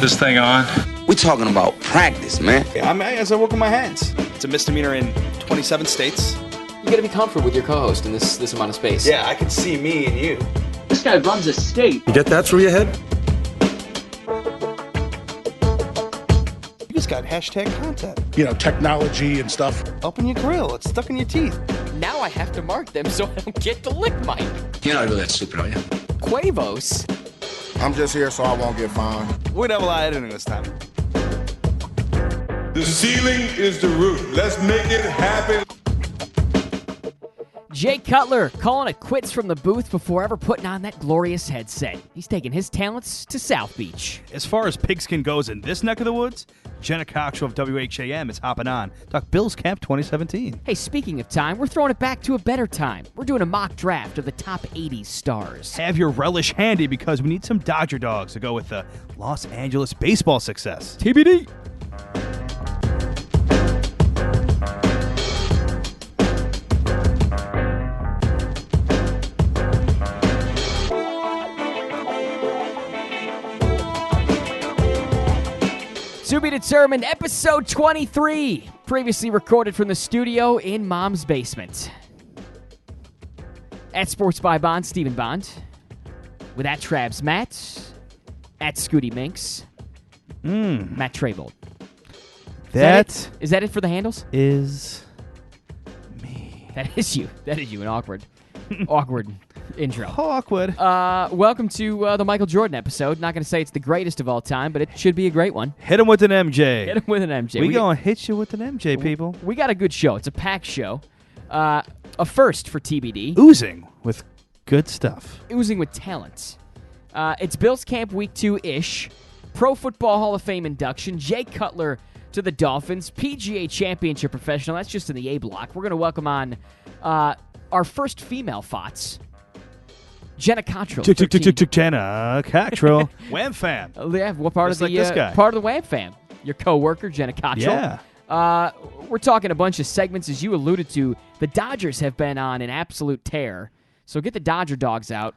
this thing on? We talking about practice, man. As I work with my hands. It's a misdemeanor in 27 states. You gotta be comfortable with your co-host in this amount of space. Yeah, I can see me and you. This guy runs a state. You get that through your head? You just got hashtag content. Technology and stuff. Open your grill. It's stuck in your teeth. Now I have to mark them so I don't get to lick mine. You're not really that stupid, are you? Quavos. I'm just here so I won't get fined. We'd have a lot of editing this time. The ceiling is the roof. Let's make it happen. Jay Cutler calling it quits from the booth before ever putting on that glorious headset. He's taking his talents to South Beach. As far as pigskin goes in this neck of the woods, Jenna Cottrell of WHAM is hopping on. Talk Bills Camp 2017. Hey, speaking of time, we're throwing it back to a better time. We're doing a mock draft of the top 80 stars. Have your relish handy because we need some Dodger dogs to go with the Los Angeles baseball success. TBD. To be determined, episode 23, previously recorded from the studio in Mom's basement. At Sports by Bond, Stephen Bond. With at Trabs Matt. At Scooty Minx. Matt Traybold. Is that it for the handles? Is me. That is you. That is you. An awkward intro. Awkward. Welcome to the Michael Jordan episode. Not going to say it's the greatest of all time, but it should be a great one. Hit him with an MJ. Hit him with an MJ. We going to hit you with an MJ, people. We got a good show. It's a packed show. A first for TBD. Oozing with good stuff. Oozing with talent. It's Bills Camp Week 2-ish. Pro Football Hall of Fame induction. Jay Cutler to the Dolphins. PGA Championship professional. That's just in the A block. We're going to welcome on our first female FOTS. Jenna Cottrell. Jenna Cottrell. Wham fam. Yeah, what part Just of the like this guy. part of the Wham fam? Your co-worker, Jenna Cottrell. Yeah. We're talking a bunch of segments, as you alluded to. The Dodgers have been on an absolute tear, so get the Dodger dogs out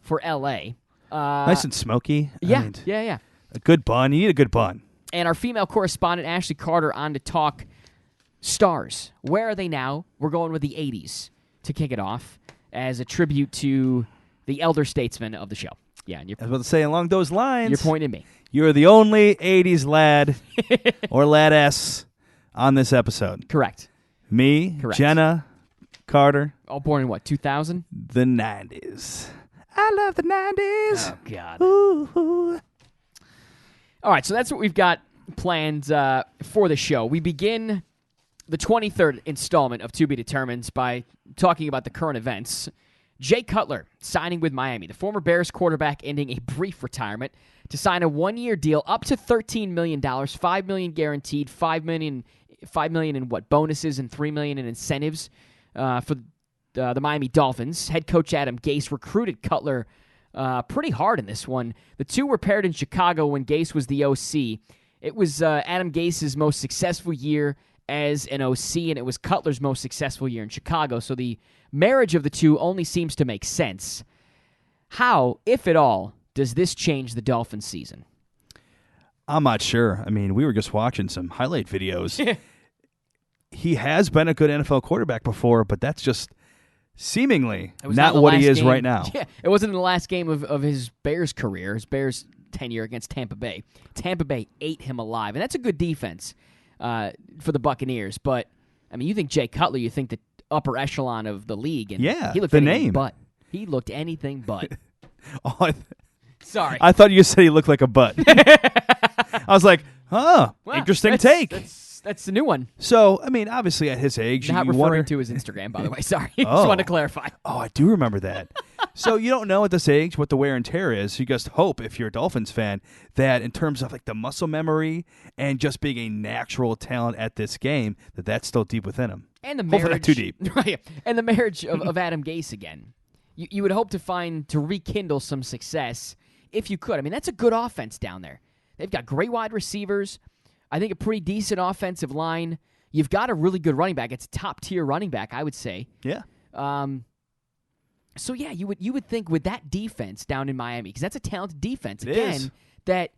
for L.A. Nice and smoky. Yeah. A good bun. You need a good bun. And our female correspondent, Ashley Carter, on to talk stars. Where are they now? We're going with the 80s to kick it off as a tribute to the elder statesman of the show. Yeah, and I was about to say, along those lines, you're pointing at me. You're the only 80s lad or ladess on this episode. Correct. Me, Correct. Jenna, Carter. All born in what, 2000? The 90s. I love the 90s. Oh, God. Ooh. All right, so that's what we've got planned for the show. We begin the 23rd installment of To Be Determined by talking about the current events. Jay Cutler signing with Miami, the former Bears quarterback ending a brief retirement to sign a one-year deal up to $13 million, $5 million guaranteed, $5 million in what, bonuses and $3 million in incentives for the Miami Dolphins. Head coach Adam Gase recruited Cutler pretty hard in this one. The two were paired in Chicago when Gase was the OC. It was Adam Gase's most successful year as an OC, and it was Cutler's most successful year in Chicago. So the marriage of the two only seems to make sense. How, if at all, does this change the Dolphins season? I'm not sure. I mean, we were just watching some highlight videos. He has been a good NFL quarterback before, but that's just seemingly not what he is right now. Yeah, it wasn't in the last game of his Bears career, his Bears tenure against Tampa Bay. Tampa Bay ate him alive, and that's a good defense for the Buccaneers. But, I mean, you think Jay Cutler, you think the upper echelon of the league. And yeah, he looked the anything name. But. He looked anything but. Sorry. I thought you said he looked like a butt. I was like, well, interesting take. That's the new one. So, I mean, obviously at his age, Not you referring wonder... to his Instagram, by the way. Sorry. Just wanted to clarify. Oh, I do remember that. So you don't know at this age what the wear and tear is. You just hope, if you're a Dolphins fan, that in terms of like the muscle memory and just being a natural talent at this game, that's still deep within him. And the Hopefully marriage, not too deep. Right. And the marriage of Adam Gase again. You would hope to rekindle some success if you could. I mean, that's a good offense down there. They've got great wide receivers. I think a pretty decent offensive line. You've got a really good running back. It's a top-tier running back, I would say. Yeah. So, yeah, you would think with that defense down in Miami, because that's a talented defense, It again, is. that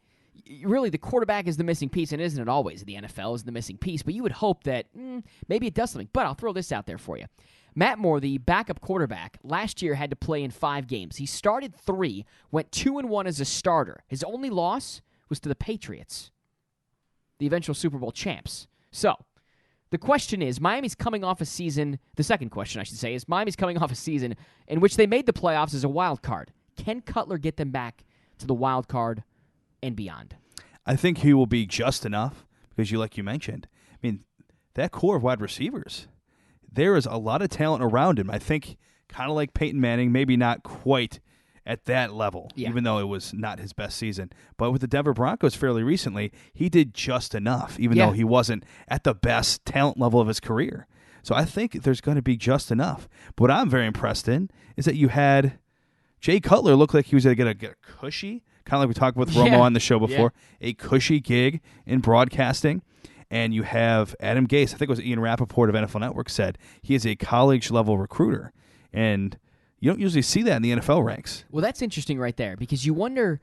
really the quarterback is the missing piece, and isn't it always the NFL is the missing piece, but you would hope that maybe it does something. But I'll throw this out there for you. Matt Moore, the backup quarterback, last year had to play in 5 games. He started 3, went 2-1 as a starter. His only loss was to the Patriots, the eventual Super Bowl champs. So, the question is, Miami's coming off a season, the second question I should say, is Miami's coming off a season in which they made the playoffs as a wild card. Can Cutler get them back to the wild card and beyond? I think he will be just enough because, like you mentioned, I mean, that core of wide receivers, there is a lot of talent around him. I think kind of like Peyton Manning, maybe not quite at that level, even though it was not his best season. But with the Denver Broncos fairly recently, he did just enough, even though he wasn't at the best talent level of his career. So I think there's going to be just enough. But what I'm very impressed in is that you had Jay Cutler look like he was going to get a cushy, kind of like we talked with Romo on the show before, a cushy gig in broadcasting. And you have Adam Gase, I think it was Ian Rappaport of NFL Network said, he is a college-level recruiter. And you don't usually see that in the NFL ranks. Well, that's interesting right there because you wonder,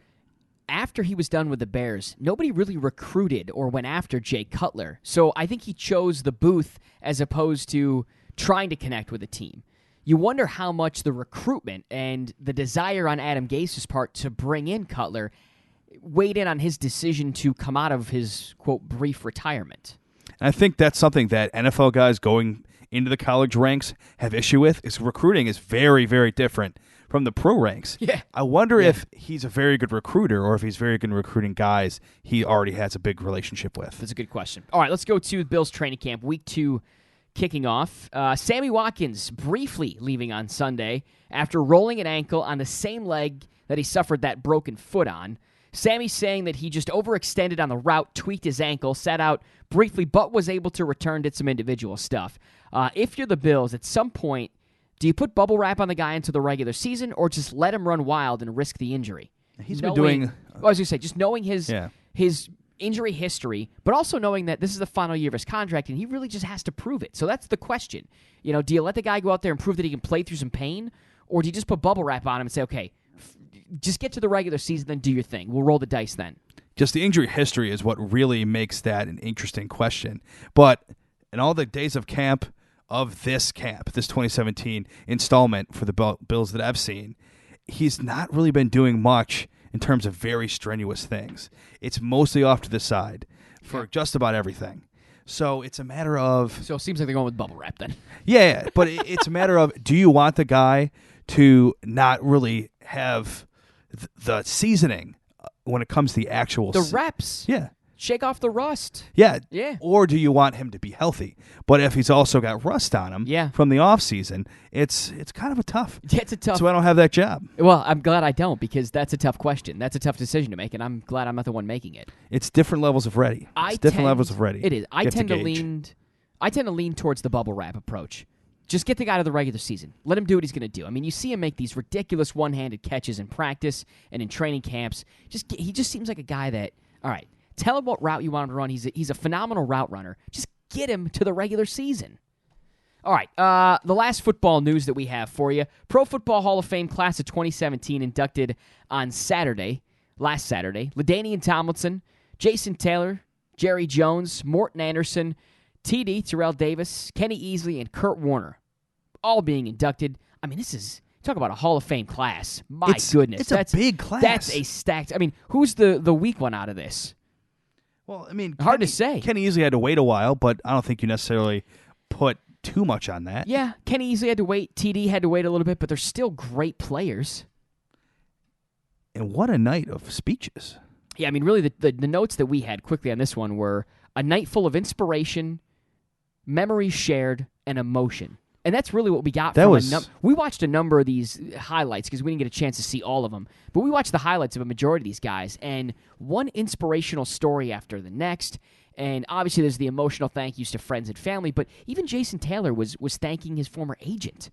after he was done with the Bears, nobody really recruited or went after Jay Cutler. So I think he chose the booth as opposed to trying to connect with a team. You wonder how much the recruitment and the desire on Adam Gase's part to bring in Cutler weighed in on his decision to come out of his, quote, brief retirement. And I think that's something that NFL guys going into the college ranks have issue with, is recruiting is very, very different from the pro ranks. Yeah. I wonder if he's a very good recruiter or if he's very good in recruiting guys he already has a big relationship with. That's a good question. All right, let's go to Bills training camp, week 2 kicking off. Sammy Watkins briefly leaving on Sunday after rolling an ankle on the same leg that he suffered that broken foot on. Sammy's saying that he just overextended on the route, tweaked his ankle, sat out briefly, but was able to return, did some individual stuff. If you're the Bills, at some point, do you put bubble wrap on the guy into the regular season or just let him run wild and risk the injury? He's been doing... I was going to say, just knowing his injury history, but also knowing that this is the final year of his contract and he really just has to prove it. So that's the question. You know, do you let the guy go out there and prove that he can play through some pain, or do you just put bubble wrap on him and say, okay, just get to the regular season, then do your thing. We'll roll the dice then. Just the injury history is what really makes that an interesting question. But in all the days of camp, this 2017 installment for the Bills that I've seen, he's not really been doing much in terms of very strenuous things. It's mostly off to the side for just about everything. So it's a matter of... So it seems like they're going with bubble wrap then. Yeah, but it's a matter of, do you want the guy to not really have the seasoning when it comes to the actual... The reps. Yeah. Shake off the rust. Yeah. Yeah. Or do you want him to be healthy? But if he's also got rust on him from the offseason, it's kind of a tough... It's a tough... So I don't have that job. Well, I'm glad I don't, because that's a tough question. That's a tough decision to make, and I'm glad I'm not the one making it. It's different levels of ready. Levels of ready. It is. I tend to lean towards the bubble wrap approach. Just get the guy to the regular season. Let him do what he's going to do. I mean, you see him make these ridiculous one-handed catches in practice and in training camps. He just seems like a guy that, all right, tell him what route you want him to run. He's a phenomenal route runner. Just get him to the regular season. All right, the last football news that we have for you. Pro Football Hall of Fame class of 2017 inducted on last Saturday. LaDainian Tomlinson, Jason Taylor, Jerry Jones, Morton Anderson, TD, Terrell Davis, Kenny Easley, and Kurt Warner, all being inducted. I mean, talk about a Hall of Fame class. My goodness. That's a big class. That's a stacked... I mean, who's the weak one out of this? Well, I mean... Hard to say. Kenny Easley had to wait a while, but I don't think you necessarily put too much on that. Yeah, Kenny Easley had to wait. TD had to wait a little bit, but they're still great players. And what a night of speeches. Yeah, I mean, really, the notes that we had quickly on this one were a night full of inspiration, memories shared, and emotion. And that's really what we got we watched a number of these highlights because we didn't get a chance to see all of them. But we watched the highlights of a majority of these guys, and one inspirational story after the next. And obviously there's the emotional thank yous to friends and family, but even Jason Taylor was thanking his former agent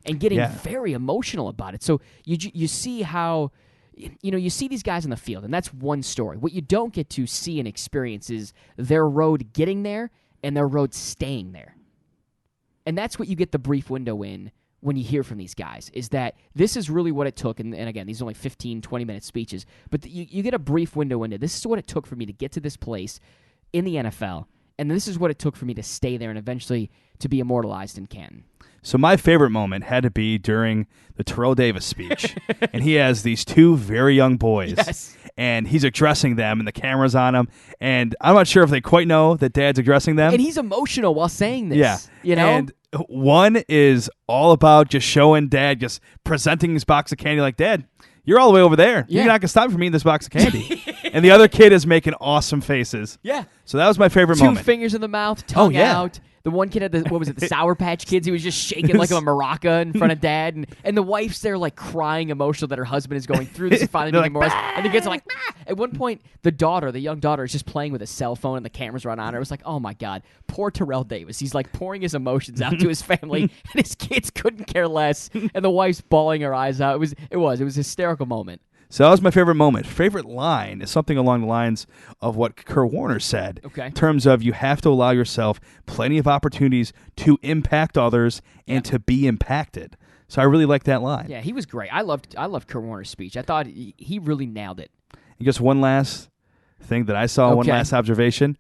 and getting very emotional about it. So you see how... you see these guys on the field, and that's one story. What you don't get to see and experience is their road getting there and their road staying there. And that's what you get the brief window in when you hear from these guys is that this is really what it took. And again, these are only 15, 20-minute speeches. But you get a brief window into this is what it took for me to get to this place in the NFL. And this is what it took for me to stay there and eventually to be immortalized in Canton. So my favorite moment had to be during the Terrell Davis speech. And he has these two very young boys. Yes. And he's addressing them, and the camera's on him. And I'm not sure if they quite know that Dad's addressing them. And he's emotional while saying this. Yeah. You know? And one is all about just showing Dad, just presenting his box of candy like, Dad, you're all the way over there. Yeah. You're not going to stop me from eating this box of candy. And the other kid is making awesome faces. Yeah. So that was my favorite Two moment. fingers in the mouth, tongue yeah. out. The one kid had the Sour Patch Kids. He was just shaking like a maraca in front of Dad, and the wife's there like crying emotional that her husband is going through this and finally being like, immortalized. And the kids are like, ah! At one point, the young daughter, is just playing with a cell phone, and the cameras run on her. It was like, oh my God, poor Terrell Davis. He's like pouring his emotions out to his family, and his kids couldn't care less, and the wife's bawling her eyes out. It was a hysterical moment. So that was my favorite moment. Favorite line is something along the lines of what Kurt Warner said. Okay. In terms of you have to allow yourself plenty of opportunities to impact others and to be impacted. So I really like that line. Yeah, he was great. I loved Kurt Warner's speech. I thought he really nailed it. And just one last thing that I saw, one last observation.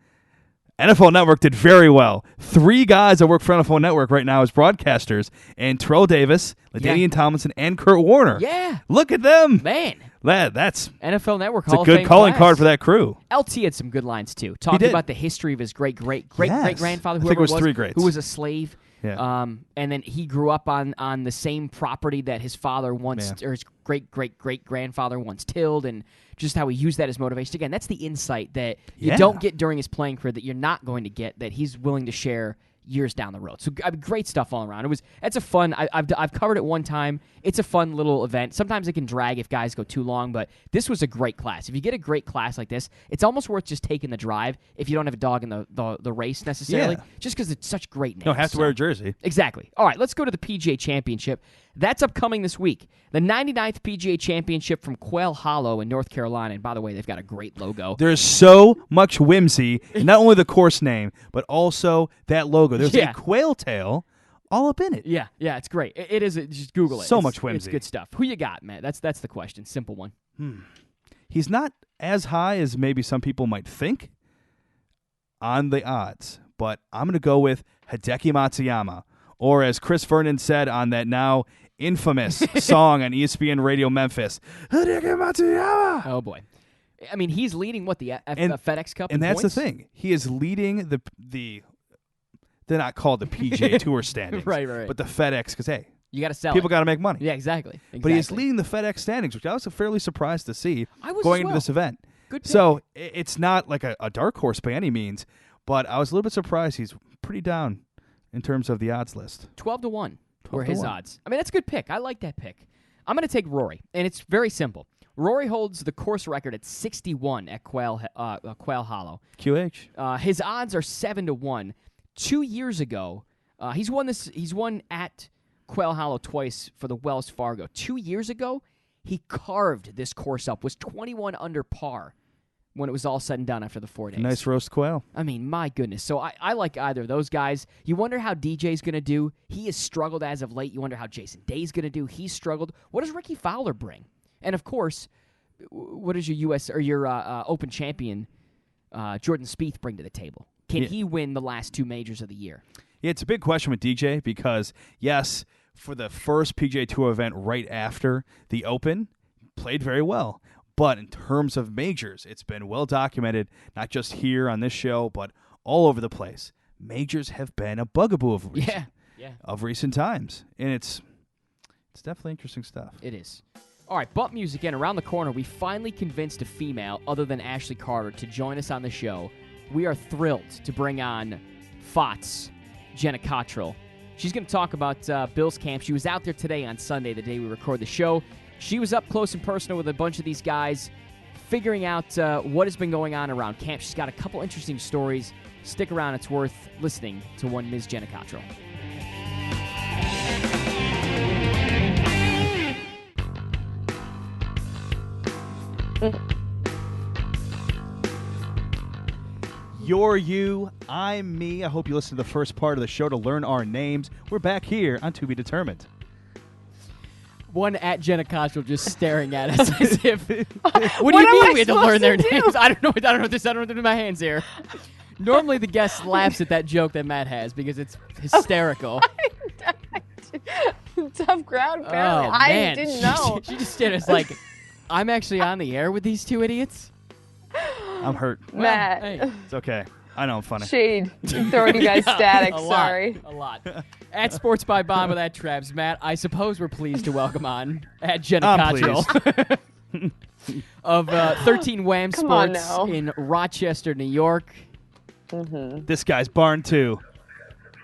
NFL Network did very well. 3 guys that work for NFL Network right now as broadcasters, and Terrell Davis, LaDainian Tomlinson, and Kurt Warner. Yeah. Look at them. Man. That's NFL Network it's Hall a good of Fame calling class. card for that crew. LT had some good lines too. Talking about the history of his great-great-great-great-grandfather, I think whoever it was 3 greats. who was a slave. Yeah. And then he grew up on the same property that his father once, or his great-great-great-grandfather once tilled, and just how he used that as motivation. Again, that's the insight that you don't get during his playing career, that you're not going to get, that he's willing to share years down the road. So great stuff all around. That's a fun. I've covered it one time. It's a fun little event. Sometimes it can drag if guys go too long, but this was a great class. If you get a great class like this, it's almost worth just taking the drive if you don't have a dog in the race necessarily, just because it's such great names. You don't have to wear a jersey. Exactly. All right, let's go to the PGA Championship. That's upcoming this week. The 99th PGA Championship from Quail Hollow in North Carolina. And by the way, they've got a great logo. There's so much whimsy in not only the course name, but also that logo. There's a quail tail all up in it. Yeah, it's great. It is. Just Google it. So much whimsy. It's good stuff. Who you got, man? That's the question. Simple one. He's not as high as maybe some people might think on the odds, but I'm going to go with Hideki Matsuyama. Or as Chris Vernon said on that now infamous song on ESPN Radio Memphis, Hideki Matsuyama. Oh, boy. I mean, he's leading, the FedEx Cup and that's points? the thing. He is leading the they're not called the PGA Tour standings. Right. But the FedEx, because, hey, you got to sell people it. got to make money. Yeah, exactly. But he is leading the FedEx standings, which I was fairly surprised to see going into this event. Good pick. So it's not like a dark horse by any means, but I was a little bit surprised he's pretty down in terms of the odds list. 12-1 were his odds. I mean, that's a good pick. I like that pick. I'm going to take Rory, and it's very simple. Rory holds the course record at 61 at Quail Hollow. QH. His odds are 7-1. 2 years ago, he's won at Quail Hollow twice for the Wells Fargo. 2 years ago, he carved this course up, was 21 under par when it was all said and done after the 4 days. Nice roast quail. I mean, my goodness. So I like either of those guys. You wonder how DJ's going to do. He has struggled as of late. You wonder how Jason Day's going to do. He's struggled. What does Ricky Fowler bring? And, of course, what does your U.S. or your Open champion Jordan Spieth bring to the table? Can he win the last 2 majors of the year? Yeah, it's a big question with DJ because, yes, for the first PGA Tour event right after the Open, played very well. But in terms of majors, it's been well documented, not just here on this show, but all over the place. Majors have been a bugaboo of recent times. And it's definitely interesting stuff. It is. All right, bump music in. Around the corner, we finally convinced a female other than Ashley Carter to join us on the show. We are thrilled to bring on FOTS, Jenna Cottrell. She's going to talk about Bills camp. She was out there today on Sunday, the day we record the show. She was up close and personal with a bunch of these guys, figuring out what has been going on around camp. She's got a couple interesting stories. Stick around. It's worth listening to one Ms. Jenna Cottrell. You're you, I'm me. I hope you listened to the first part of the show to learn our names. We're back here on To Be Determined. One at Jenna Cottrell just staring at us as if. What do What you am mean I we had to learn supposed their to do? names? I don't know. I don't know this. I don't know what to do with my hands here. Normally the guest laughs at that joke that Matt has because it's hysterical. Tough crowd, apparently. Oh, I man. didn't know. She just did. It's like, I'm actually on the air with these two idiots. I'm hurt. Matt. Hey, It's okay. I know I'm funny. Shade. Throwing you guys static. a lot, Sorry. a lot. At Sports by Bob with that Trebs, Matt. I suppose we're pleased to welcome on at Jenna I'm Cottrell of 13 Wham Come on Sports now. in Rochester, New York. This guy's barn too.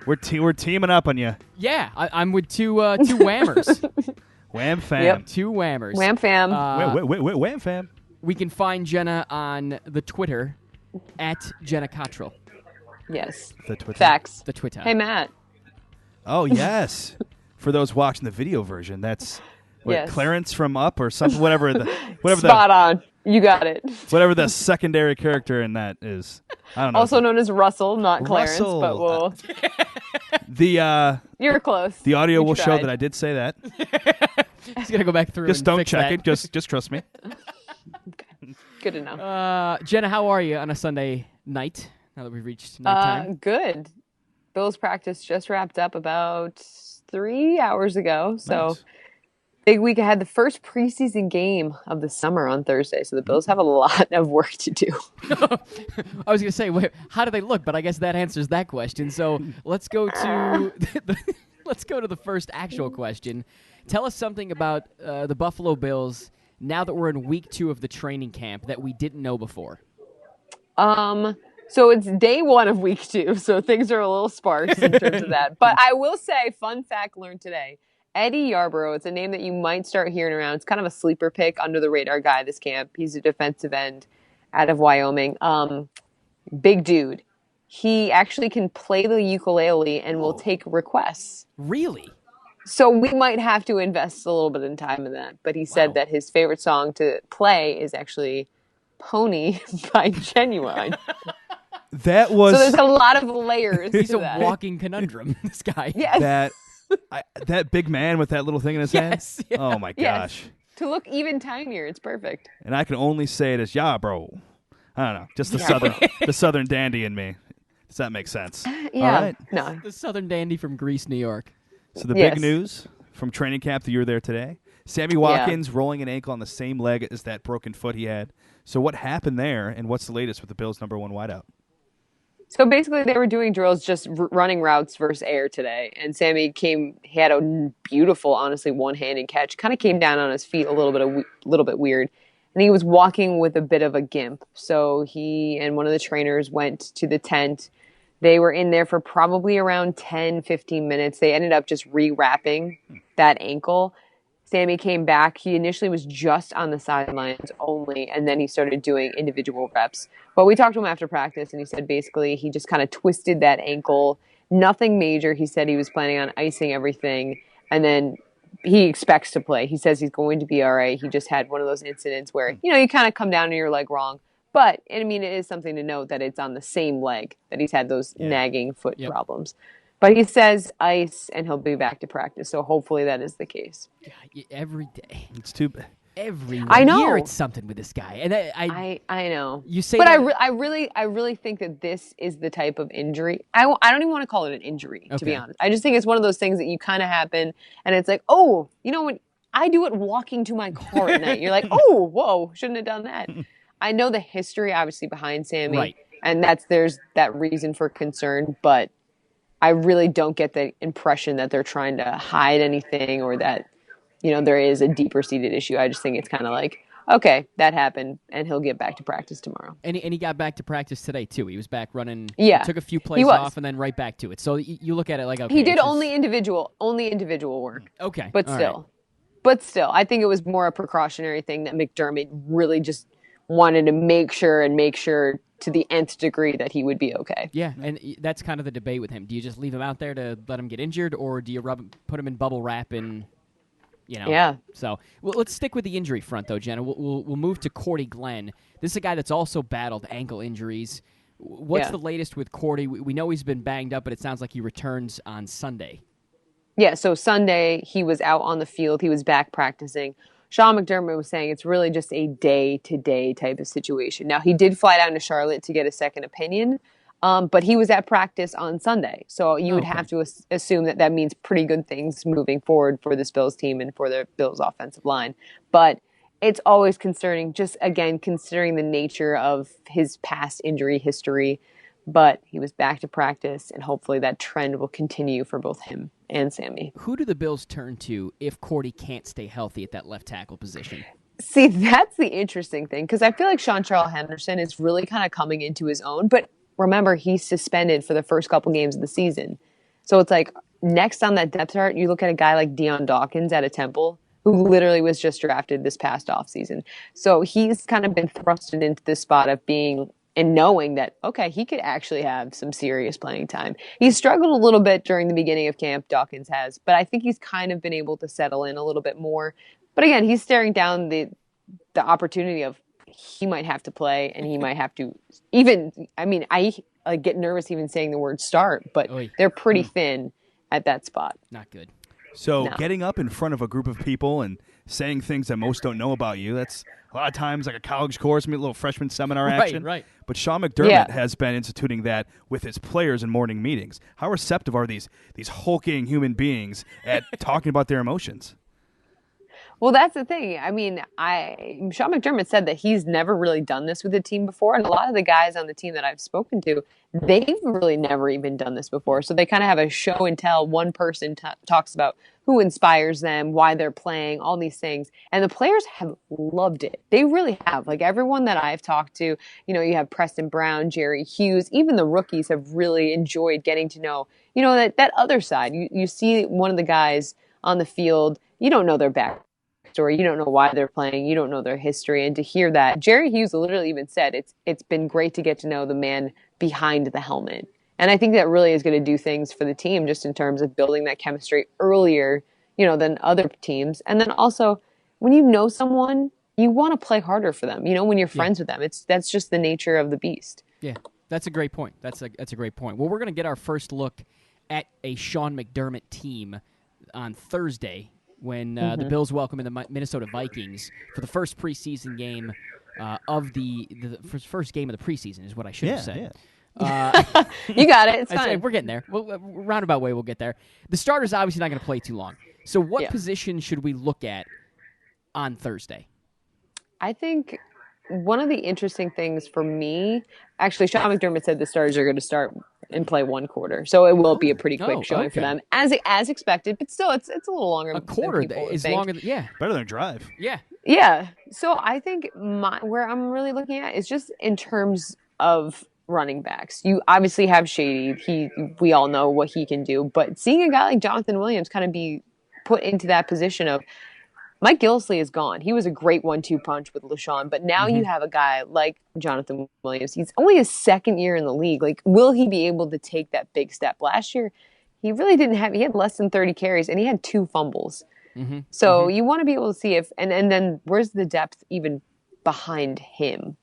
We're teaming up on you. Yeah, I'm with two whammers. Wham fam. Yep. Two whammers. Wham fam. Wham fam. We can find Jenna on the Twitter at Jenna Cottrell. Yes. The Twitter. Facts. The Twitter. Hey, Matt. Oh yes. For those watching the video version, that's what, Yes. Clarence from Up or something. Whatever Spot on. You got it. whatever the secondary character in that is. I don't know. Also known as Russell, not Clarence, Russell. but we'll. The You're close. the audio You will show tried. that I did say that. Just gonna go back through. Just and don't fix check that. it. Just trust me. Good to know. Jenna, how are you on a Sunday night? Now that we've reached nighttime. Good. Bills practice just wrapped up about 3 hours ago. So Nice. big week ahead. The first preseason game of the summer on Thursday. So the Bills have a lot of work to do. I was gonna say, wait, how do they look? But I guess that answers that question. So let's go to let's go to the first actual question. Tell us something about the Buffalo Bills now that we're in week 2 of the training camp that we didn't know before. So it's day 1 of week 2. So things are a little sparse in terms of that. But I will say, fun fact learned today. Eddie Yarborough, it's a name that you might start hearing around. It's kind of a sleeper pick, under the radar guy this camp. He's a defensive end out of Wyoming. Big dude. He actually can play the ukulele and will take requests. Really? So we might have to invest a little bit in time in that. But he said that his favorite song to play is actually Pony by Genuine. That was So there's a lot of layers He's to a that. walking conundrum, this guy. Yes. that big man with that little thing in his Yes, hand. yeah. Oh my Yes. gosh. To look even tinier, it's perfect. And I can only say it as "yeah, bro." I don't know, just the southern dandy in me. Does that make sense? Yeah. All right. No. The Southern dandy from Greece, New York. So the Yes. big news from training camp that you were there today: Sammy Watkins rolling an ankle on the same leg as that broken foot he had. So what happened there, and what's the latest with the Bills' number 1 wideout? So basically, they were doing drills, just running routes versus air today. And Sammy he had a beautiful, honestly, one-handed catch. Kind of came down on his feet a little bit weird. And he was walking with a bit of a gimp. So he and one of the trainers went to the tent. They were in there for probably around 10, 15 minutes. They ended up just rewrapping that ankle. Sammy came back. He initially was just on the sidelines only, and then he started doing individual reps. But we talked to him after practice, and he said basically he just kind of twisted that ankle. Nothing major. He said he was planning on icing everything, and then he expects to play. He says he's going to be all right. He just had one of those incidents where, you kind of come down on your leg wrong. But, I mean, it is something to note that it's on the same leg that he's had those nagging foot problems. But he says ice, and he'll be back to practice. So hopefully that is the case. Every day. It's too bad. Every I know. year it's something with this guy. And I know. You say but that, I really think that this is the type of injury. I don't even want to call it an injury, to be Okay. honest. I just think it's one of those things that you kind of happen, and it's like, oh, when I do it walking to my car at night, you're like, oh, whoa, shouldn't have done that. I know the history, obviously, behind Sammy, Right. and there's that reason for concern, but I really don't get the impression that they're trying to hide anything or that, there is a deeper seated issue. I just think it's kind of like, okay, that happened, and he'll get back to practice tomorrow. and he got back to practice today, too. He was back running. Yeah, Took a few he plays was. off and then right back to it. So you look at it like, okay. He did it's only individual work. Okay. But all still. right. But still, I think it was more a precautionary thing that McDermott really just wanted to make sure to the nth degree that he would be okay. Yeah, and that's kind of the debate with him. Do you just leave him out there to let him get injured, or do you put him in bubble wrap and, Yeah. So let's stick with the injury front, though, Jenna. We'll move to Cordy Glenn. This is a guy that's also battled ankle injuries. What's the latest with Cordy? We know he's been banged up, but it sounds like he returns on Sunday. Yeah, so Sunday he was out on the field. He was back practicing. Sean McDermott was saying it's really just a day-to-day type of situation. Now, he did fly down to Charlotte to get a second opinion, but he was at practice on Sunday. So you would have to assume that that means pretty good things moving forward for this Bills team and for the Bills offensive line. But it's always concerning, just, again, considering the nature of his past injury history. But he was back to practice, and hopefully that trend will continue for both him and Sammy. Who do the Bills turn to if Cordy can't stay healthy at that left tackle position? See, that's the interesting thing, because I feel like Sean Henderson is really kind of coming into his own. But remember, he's suspended for the first couple games of the season. So it's like next on that depth chart, you look at a guy like Deion Dawkins out of Temple, who literally was just drafted this past offseason. So he's kind of been thrusted into this spot of being and knowing that, okay, he could actually have some serious playing time. He's struggled a little bit during the beginning of camp, Dawkins has, but I think he's kind of been able to settle in a little bit more. But again, he's staring down the opportunity of he might have to play, and he might have to I get nervous even saying the word start, but they're pretty thin at that spot. Not good. So getting up in front of a group of people and saying things that most don't know about you, that's a lot of times like a college course, maybe a little freshman seminar action. Right. But Sean McDermott has been instituting that with his players in morning meetings. How receptive are these hulking human beings at talking about their emotions? Well, that's the thing. I mean, Sean McDermott said that he's never really done this with a team before. And a lot of the guys on the team that I've spoken to, they've really never even done this before. So they kind of have a show and tell. One person talks about who inspires them, why they're playing, all these things. And the players have loved it. They really have. Like everyone that I've talked to, you have Preston Brown, Jerry Hughes, even the rookies have really enjoyed getting to know, that other side. You see one of the guys on the field, you don't know their backstory. You don't know why they're playing. You don't know their history. And to hear that, Jerry Hughes literally even said it's been great to get to know the man behind the helmet. And I think that really is going to do things for the team just in terms of building that chemistry earlier, than other teams. And then also, when you know someone, you want to play harder for them. When you're friends with them, that's just the nature of the beast. Yeah, that's a great point. That's a great point. Well, we're going to get our first look at a Sean McDermott team on Thursday, when the Bills welcome in the Minnesota Vikings for the first preseason game of the first game of the preseason is what I should have said. Yeah. You got it. It's fine. We're getting there. Roundabout way, we'll get there. The starter's obviously not going to play too long. So what position should we look at on Thursday? I think one of the interesting things for me, actually, Sean McDermott said the starters are going to start and play one quarter, so it will be a pretty quick showing for them, as expected. But still, it's a little longer. A quarter is longer. Better than a drive. Yeah. So I think where I'm really looking at is just in terms of running backs. You obviously have Shady. We all know what he can do, but seeing a guy like Jonathan Williams kind of be put into that position of Mike Gillislee is gone. He was a great 1-2 punch with LaShawn, but now you have a guy like Jonathan Williams. He's only his second year in the league. Like, will he be able to take that big step? Last year, he really didn't have. He had less than 30 carries, and he had 2 fumbles. So you want to be able to see if, and then where's the depth even behind him?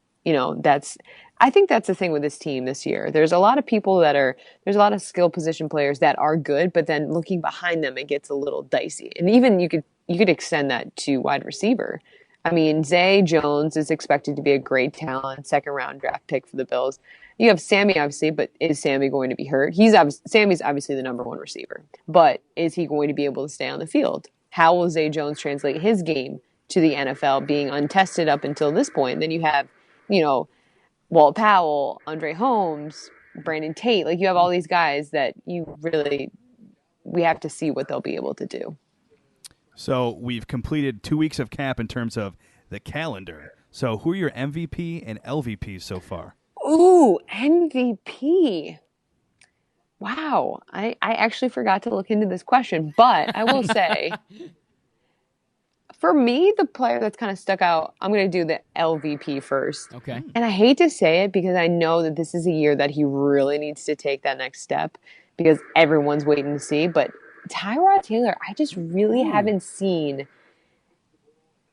I think that's the thing with this team this year. There's a lot of people there's a lot of skill position players that are good, but then looking behind them, it gets a little dicey. And even you could extend that to wide receiver. I mean, Zay Jones is expected to be a great talent, second-round draft pick for the Bills. You have Sammy, obviously, but is Sammy going to be hurt? Sammy's obviously the number one receiver, but is he going to be able to stay on the field? How will Zay Jones translate his game to the NFL, being untested up until this point? And then you have, Walt Powell, Andre Holmes, Brandon Tate. Like, you have all these guys that we have to see what they'll be able to do. So we've completed 2 weeks of camp in terms of the calendar. So who are your MVP and LVPs so far? Ooh, MVP. Wow. I actually forgot to look into this question, but I will say, for me, the player that's kind of stuck out, I'm going to do the LVP first. Okay. And I hate to say it because I know that this is a year that he really needs to take that next step because everyone's waiting to see, but Tyrod Taylor, I just really haven't seen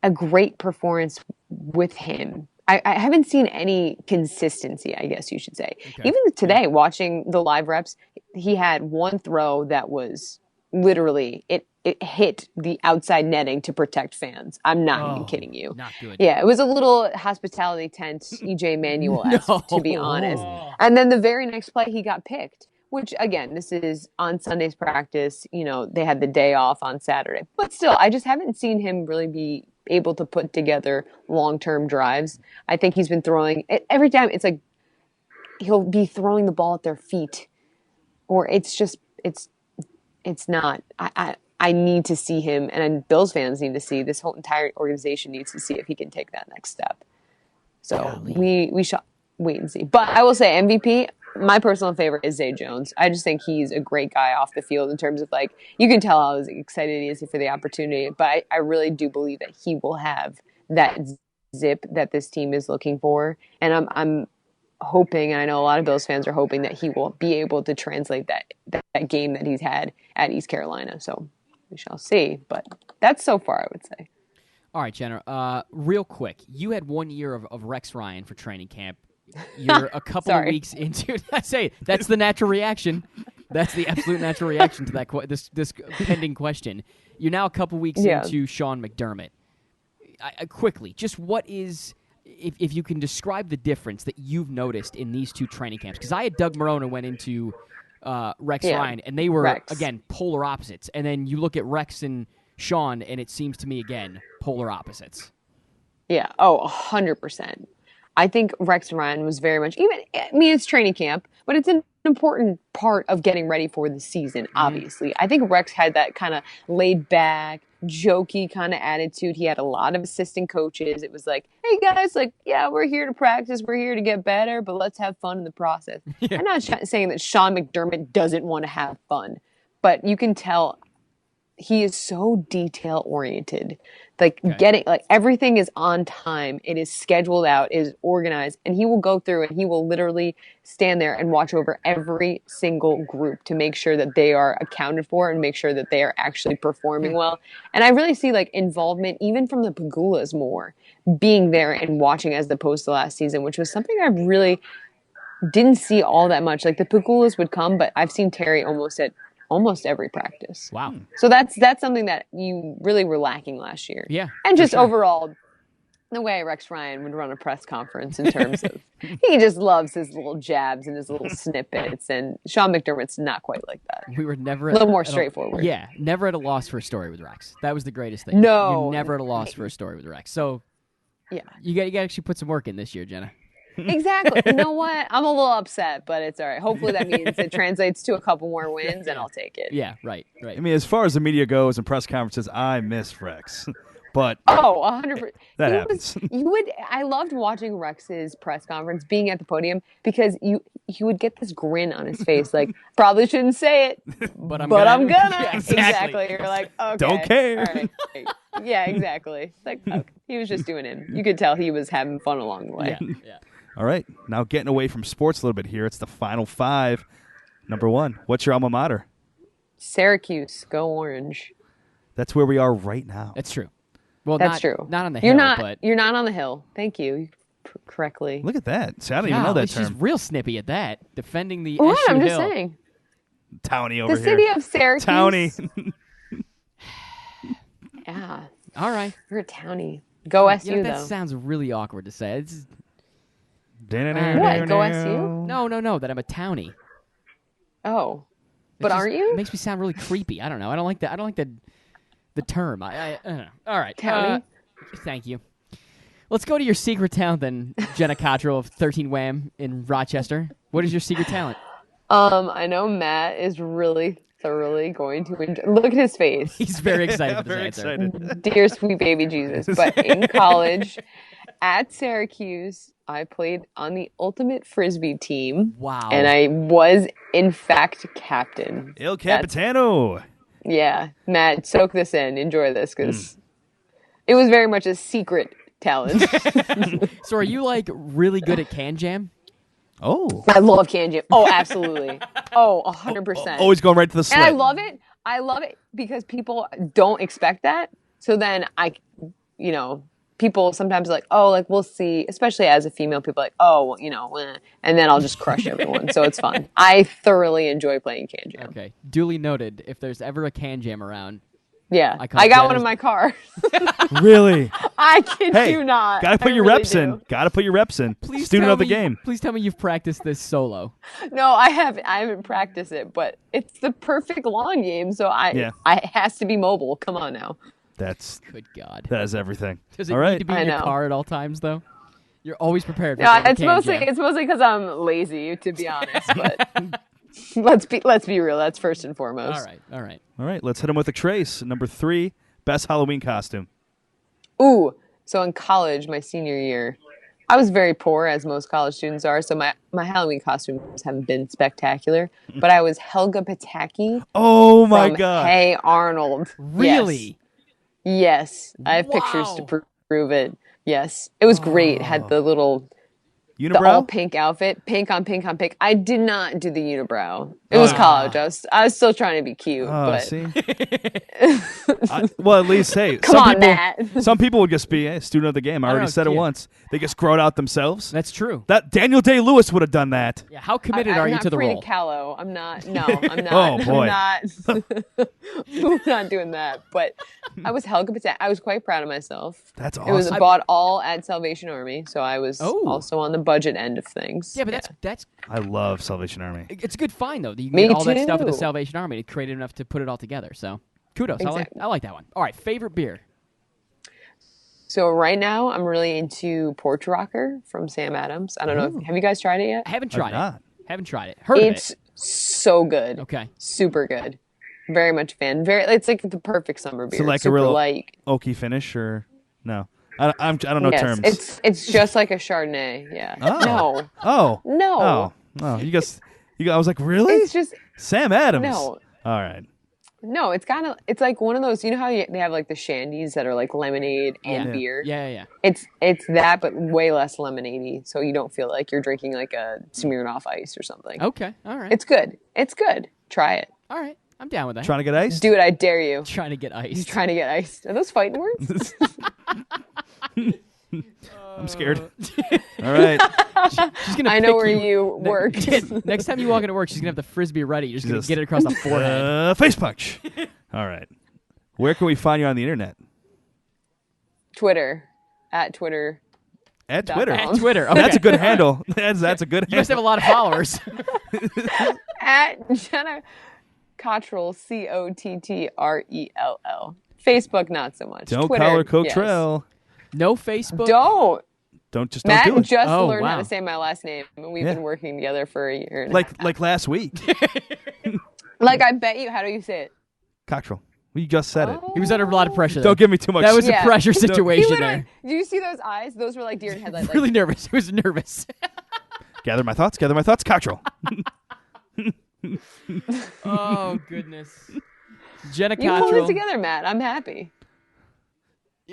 a great performance with him. I haven't seen any consistency, I guess you should say. Okay. Even today, watching the live reps, he had one throw that was literally it hit the outside netting to protect fans. I'm not even kidding you. Not good. Yeah, it was a little hospitality tent, EJ Manuel-esque, to be honest. And then the very next play, he got picked, which, again, this is on Sunday's practice. They had the day off on Saturday. But still, I just haven't seen him really be able to put together long-term drives. I think he's been throwing – every time it's like he'll be throwing the ball at their feet. Or it's just – it's not – I need to see him, and Bills fans need to see, this whole entire organization needs to see if he can take that next step. So we shall wait and see. But I will say MVP, my personal favorite is Zay Jones. I just think he's a great guy off the field in terms of, like, you can tell how excited he is for the opportunity. But I really do believe that he will have that zip that this team is looking for. And I'm hoping, and I know a lot of Bills fans are hoping, that he will be able to translate that game that he's had at East Carolina. So we shall see, but that's so far, I would say. All right, Jenna, real quick. You had 1 year of Rex Ryan for training camp. You're a couple of weeks into – I say that's the natural reaction. That's the absolute natural reaction to that this pending question. You're now a couple weeks into Sean McDermott. Quickly, just what is – if you can describe the difference that you've noticed in these two training camps. Because I had Doug Marrone went into – Rex Ryan, and they were, again, polar opposites. And then you look at Rex and Sean, and it seems to me, again, polar opposites. Yeah. Oh, 100%. I think Rex Ryan was very much, it's training camp, but it's an important part of getting ready for the season, obviously. I think Rex had that kind of laid back, jokey kind of attitude. He had a lot of assistant coaches. It was like, hey guys, like, yeah, we're here to practice. We're here to get better, but let's have fun in the process. Yeah. I'm not saying that Sean McDermott doesn't want to have fun, but you can tell he is so detail oriented. Like everything is on time. It is scheduled out, it is organized, and he will go through and he will literally stand there and watch over every single group to make sure that they are accounted for and make sure that they are actually performing well. And I really see involvement even from the Pagulas more, being there and watching as opposed to last season, which was something I really didn't see all that much. Like the Pagulas would come, but I've seen Terry almost every practice. Wow. So that's something that you really were lacking last year. Yeah. And just overall, the way Rex Ryan would run a press conference in terms of, he just loves his little jabs and his little snippets. And Sean McDermott's not quite like that. We were never a little more straightforward. Never at a loss for a story with Rex. That was the greatest thing. No. You're never at a loss for a story with Rex. So you got to actually put some work in this year, Jenna. Exactly. You know what? I'm a little upset, but it's all right. Hopefully that means it translates to a couple more wins, and I'll take it. Yeah, right. I mean, as far as the media goes and press conferences, I miss Rex. But 100%. That happens. I loved watching Rex's press conference, being at the podium, because he would get this grin on his face, like, probably shouldn't say it, but I'm gonna. Yeah, exactly. You're like, okay. Don't care. All right. Yeah, exactly. Like, okay. He was just doing him. You could tell he was having fun along the way. Yeah. All right. Now getting away from sports a little bit here. It's the final five. Number one, what's your alma mater? Syracuse. Go Orange. That's where we are right now. That's true. Well, that's true. Not on the hill, but you're not on the hill. Thank you. Correctly. Look at that. See, I don't even know that term. She's real snippy at that. Defending the what? SU I'm Hill. just saying. Townie over the here. The city of Syracuse. Townie. Yeah. All right. You're a townie. Go SU, that though. sounds really awkward to say. It's what? Go SU? No. That I'm a townie. Oh. But aren't you? It makes me sound really creepy. I don't know. I don't like that. I don't like the term. I don't know. All right. Townie. Thank you. Let's go to your secret talent then, Jenna Cottrell of 13 Wham in Rochester. What is your secret talent? I know Matt is really thoroughly going to enjoy. Look at his face. He's very excited for this very answer. excited. Dear sweet baby Jesus. But in college, at Syracuse, I played on the ultimate Frisbee team. Wow. And I was, in fact, captain. Il Capitano. Yeah. Matt, soak this in. Enjoy this, because it was very much a secret talent. So are you, really good at KanJam? Oh. I love KanJam. Oh, absolutely. Oh, 100%. Always going right to the slit. And I love it. I love it because people don't expect that. So then people people sometimes are like, oh, like we'll see, especially as a female, people are like, oh, you know, and then I'll just crush everyone. So it's fun. I thoroughly enjoy playing KanJam. Okay, duly noted. If there's ever a KanJam around, Yeah, I I got one in my car. Really? I kid Hey, you not. gotta put I your really reps in. do. Gotta put your reps in. please Student tell of the me, game. Please tell me you've practiced this solo. No, I haven't practiced it, but it's the perfect lawn game, so it has to be mobile. Come on now. Good God. That is everything. Does it All need right. to be in your car at all times, though? You're always prepared for No, KanJam. it's mostly because I'm lazy, to be honest. But let's be real. That's first and foremost. All right. All right, let's hit him with a trace. Number 3, best Halloween costume. Ooh, so in college, my senior year, I was very poor, as most college students are. So my Halloween costumes haven't been spectacular. But I was Helga Pataki. Oh my from God! Hey Arnold. Really? Yes. I have pictures to prove it. Yes, it was great. Had the little. The all Unibrow? pink outfit, pink on pink on pink. I did not do the unibrow. It was college. I was still trying to be cute. But See? Well, at least, hey, Come on, Matt. some people would just be a student of the game. I already know, said it yeah. once. They just grow it out themselves. That's true. That Daniel Day-Lewis would have done that. Yeah, how committed are you to the I'm role? not Callow. I'm not. No, I'm not. Oh, boy. I'm not. I'm not doing that. But I was Helga Pataki. I was quite proud of myself. That's It was awesome. bought all at Salvation Army, so I was Oh. also on the budget end of things. Yeah, but that's I love Salvation Army. it's a good find though. That you can Me get all that stuff at the too. Salvation Army. It created enough to put it all together. So kudos. Exactly. I like that one. All right, favorite beer. So right now, I'm really into Porch Rocker from Sam Adams. I don't know. Have you guys tried it yet? I haven't tried not. it. Haven't tried it. Heard It's of so good. it. Okay. Super good. Very much a fan. It's like the perfect summer beer. Is it like Super a real light. oaky finish or no? I don't know Yes, terms. it's just like a Chardonnay. Yeah. No. Oh. No. Oh. Oh. I was like, really? It's just Sam Adams. No. All right. no. It's like one of those. You know how they have like the shandies that are like lemonade and beer. Yeah. It's that, but way less lemonade-y, so you don't feel like you're drinking like a Smirnoff Ice or something. Okay. All right. It's good. It's good. Try it. all right. I'm down with that. Trying to get iced? Do it. I dare you. Trying to get He's iced. trying to get iced. Are those fighting words? I'm scared. All right. She's gonna I know pick where you. you work. Next time you walk into work, she's gonna have the frisbee ready. You're just gonna get it across the forehead. Face punch. All right. Where can we find you on the internet? Twitter. At Twitter. At Twitter. At Twitter. Okay. That's a good handle. That's a good You must have handle. a lot of followers. At Jenna Cottrell, Cottrell. Facebook, not so much. Don't Twitter, call her yes. Cottrell. No Facebook. Don't. Don't Matt do it. just Oh, learned how wow. to say my last name, and we've Yeah. been working together for a year. And like last week. like I bet you. How do you say it? Cottrell. We just said it. He was under a lot of pressure. Don't give me too much. That was Yeah. a pressure He situation literally. there. Do you see those eyes? Those were like deer in headlights. Like, Really nervous. He was nervous. Gather my thoughts. Cottrell. Oh goodness. Jenna you pulled it Cottrell. together, Matt. I'm happy.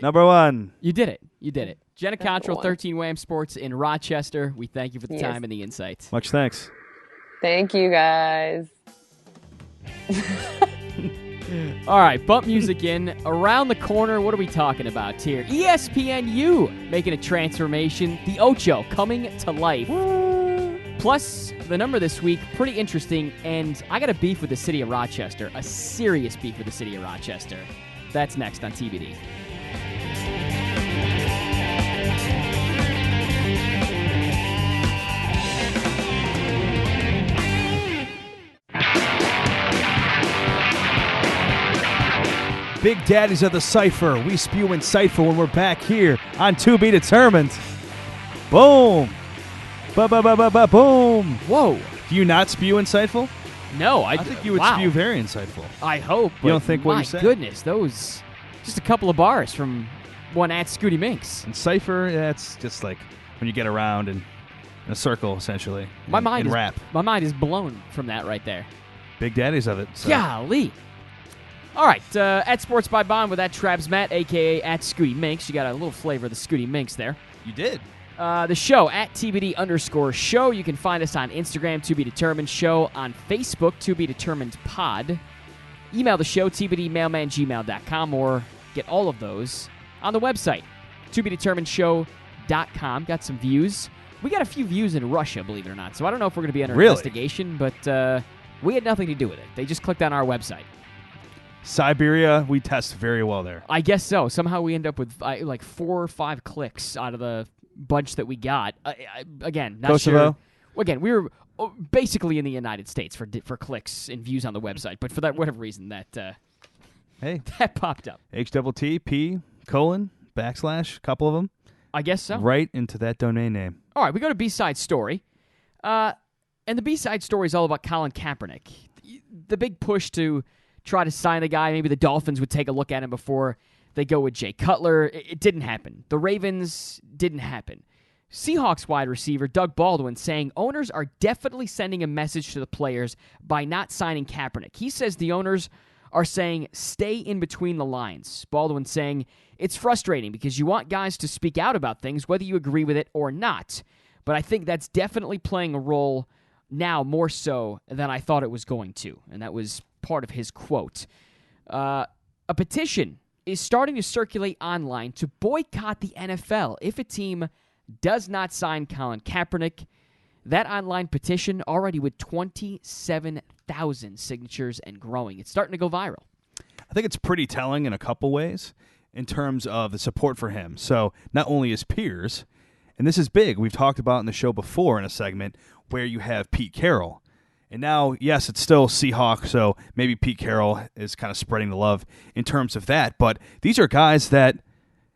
Number 1. You did it. Jenna Number Cottrell, one. 13 Wham Sports in Rochester. We thank you for the Yes. time and the insights. Much thanks. Thank you, guys. All right, bump music in. Around the corner, what are we talking about here? ESPNU making a transformation. The Ocho coming to life. Plus, the number this week, pretty interesting. And I got a beef with the city of Rochester. A serious beef with the city of Rochester. That's next on TBD. Big Daddies of the Cypher. We spew insightful when we're back here on To Be Determined. Boom. Boom. Whoa. Do you not spew insightful? No, I think you would wow. spew very insightful. I hope. You don't but think what my you said? goodness, those just a couple of bars from one at Scooty Minx. And Cypher, that's just like when you get around in a circle, essentially. My mind in is rap. My mind is blown from that right there. Big Daddies of it. So. Golly. All right, at Sports by Bond with that Travis Matt, a.k.a. at Scooty Minx. You got a little flavor of the Scooty Minx there. You did. The show at TBD_show. You can find us on Instagram, To Be Determined Show, on Facebook, To Be Determined Pod. Email the show, tbdmailman@gmail.com, or get all of those on the website, tobedeterminedshow.com. Got some views. We got a few views in Russia, believe it or not. So I don't know if we're going to be under investigation, but we had nothing to do with it. They just clicked on our website. Siberia, we test very well there. I guess so. Somehow we end up with like 4 or 5 clicks out of the bunch that we got. Again, not Kosovo? sure. Well, again, we were basically in the United States for clicks and views on the website, but for that whatever reason that that popped up. HTTP:// couple of them. I guess so. Right into that domain name. All right, we go to B-side story. And the B-side story is all about Colin Kaepernick. The big push to try to sign the guy, maybe the Dolphins would take a look at him before they go with Jay Cutler. It didn't happen. The Ravens didn't happen. Seahawks wide receiver Doug Baldwin saying owners are definitely sending a message to the players by not signing Kaepernick. He says the owners are saying stay in between the lines. Baldwin saying it's frustrating because you want guys to speak out about things whether you agree with it or not. But I think that's definitely playing a role now more so than I thought it was going to. And that was part of his quote. A petition is starting to circulate online to boycott the NFL if a team does not sign Colin Kaepernick. That online petition already with 27,000 signatures and growing. It's starting to go viral. I think it's pretty telling in a couple ways in terms of the support for him. So not only his peers, and this is big, we've talked about in the show before in a segment where you have Pete Carroll. And now, yes, it's still Seahawks, so maybe Pete Carroll is kind of spreading the love in terms of that. But these are guys that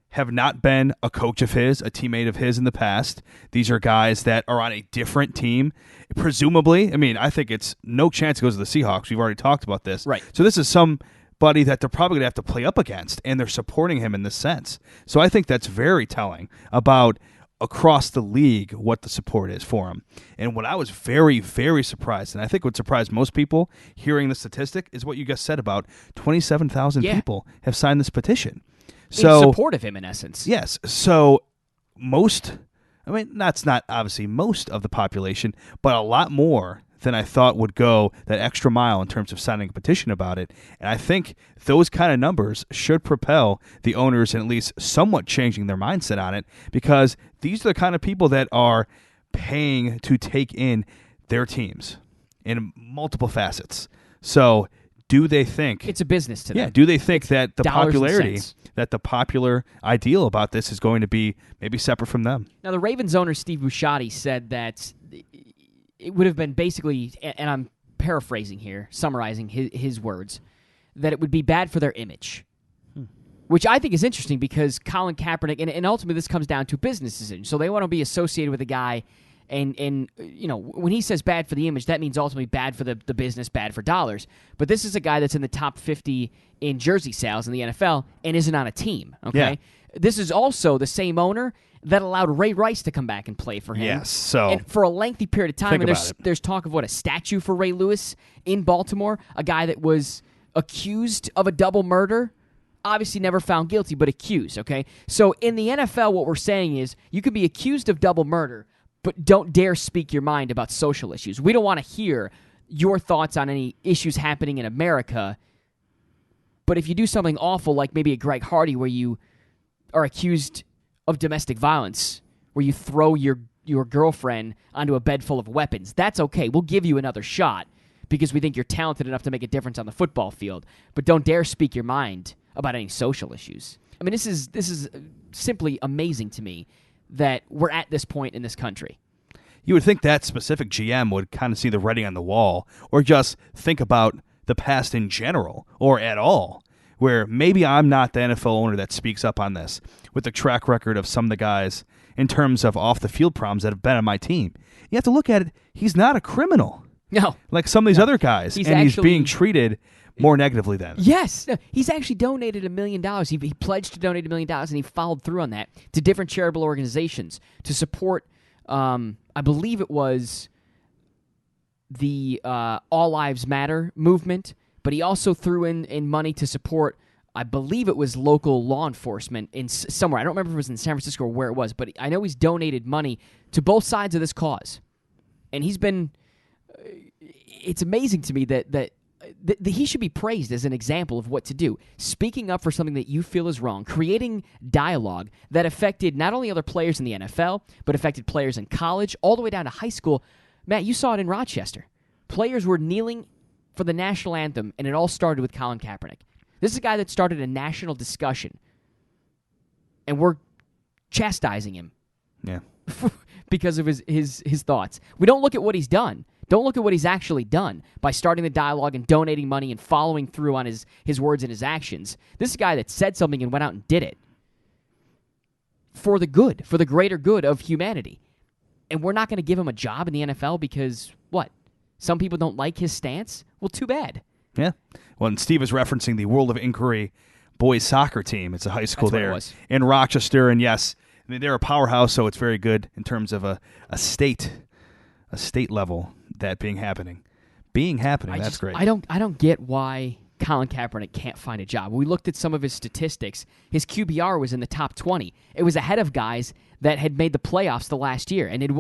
have not been a coach of his, a teammate of his in the past. These are guys that are on a different team, presumably. I mean, I think it's no chance it goes to the Seahawks. We've already talked about this. Right. So this is somebody that they're probably going to have to play up against, and they're supporting him in this sense. So I think that's very telling about across the league what the support is for him. And what I was very, very surprised, and I think would surprise most people hearing the statistic, is what you guys said about 27,000 people have signed this petition. So, in support of him, in essence. Yes. So that's not obviously most of the population, but a lot more than I thought would go that extra mile in terms of signing a petition about it. And I think those kind of numbers should propel the owners in at least somewhat changing their mindset on it, because these are the kind of people that are paying to take in their teams in multiple facets. So do they think it's a business to them? Yeah. Do they think that the popularity, cents. that the popular ideal about this is going to be maybe separate from them? Now, the Ravens owner, Steve Busciotti, said that it would have been basically, and I'm paraphrasing here, summarizing his words, that it would be bad for their image. Which I think is interesting because Colin Kaepernick, and ultimately this comes down to business decisions. So they want to be associated with a guy, and you know, when he says bad for the image, that means ultimately bad for the business, bad for dollars. But this is a guy that's in the top 50 in jersey sales in the NFL and isn't on a team. Okay, yeah. This is also the same owner that allowed Ray Rice to come back and play for him. Yes, so and for a lengthy period of time. Think And there's talk of a statue for Ray Lewis in Baltimore, a guy that was accused of a double murder. Obviously never found guilty, but accused, okay? So in the NFL, what we're saying is you can be accused of double murder, but don't dare speak your mind about social issues. We don't want to hear your thoughts on any issues happening in America, but if you do something awful like maybe a Greg Hardy where you are accused of domestic violence, where you throw your girlfriend onto a bed full of weapons, that's okay. We'll give you another shot because we think you're talented enough to make a difference on the football field, but don't dare speak your mind about any social issues. I mean, this is simply amazing to me that we're at this point in this country. You would think that specific GM would kind of see the writing on the wall, or just think about the past in general, or at all, where maybe I'm not the NFL owner that speaks up on this, with the track record of some of the guys in terms of off-the-field problems that have been on my team. You have to look at it, he's not a criminal. No. Like some of these other guys, he's being treated more negatively than. Yes. He's actually donated $1 million. He pledged to donate $1 million, and he followed through on that to different charitable organizations to support, I believe it was the All Lives Matter movement, but he also threw in money to support, I believe it was local law enforcement in somewhere. I don't remember if it was in San Francisco or where it was, but I know he's donated money to both sides of this cause. And he's been... It's amazing to me that he should be praised as an example of what to do. Speaking up for something that you feel is wrong, creating dialogue that affected not only other players in the NFL, but affected players in college, all the way down to high school. Matt, you saw it in Rochester. Players were kneeling for the national anthem, and it all started with Colin Kaepernick. This is a guy that started a national discussion, and we're chastising him. Yeah. Because of his thoughts. We don't look at what he's done. Don't look at what he's actually done by starting the dialogue and donating money and following through on his words and his actions. This is a guy that said something and went out and did it for the good, for the greater good of humanity. And we're not going to give him a job in the NFL because, what? Some people don't like his stance? Well, too bad. Yeah. Well, and Steve is referencing the World of Inquiry boys soccer team. It's a high school there in Rochester. And yes, I mean, they're a powerhouse, so it's very good in terms of a state level that happening. That's great. I don't get why Colin Kaepernick can't find a job. We looked at some of his statistics. His QBR was in the top 20. It was ahead of guys that had made the playoffs the last year, and it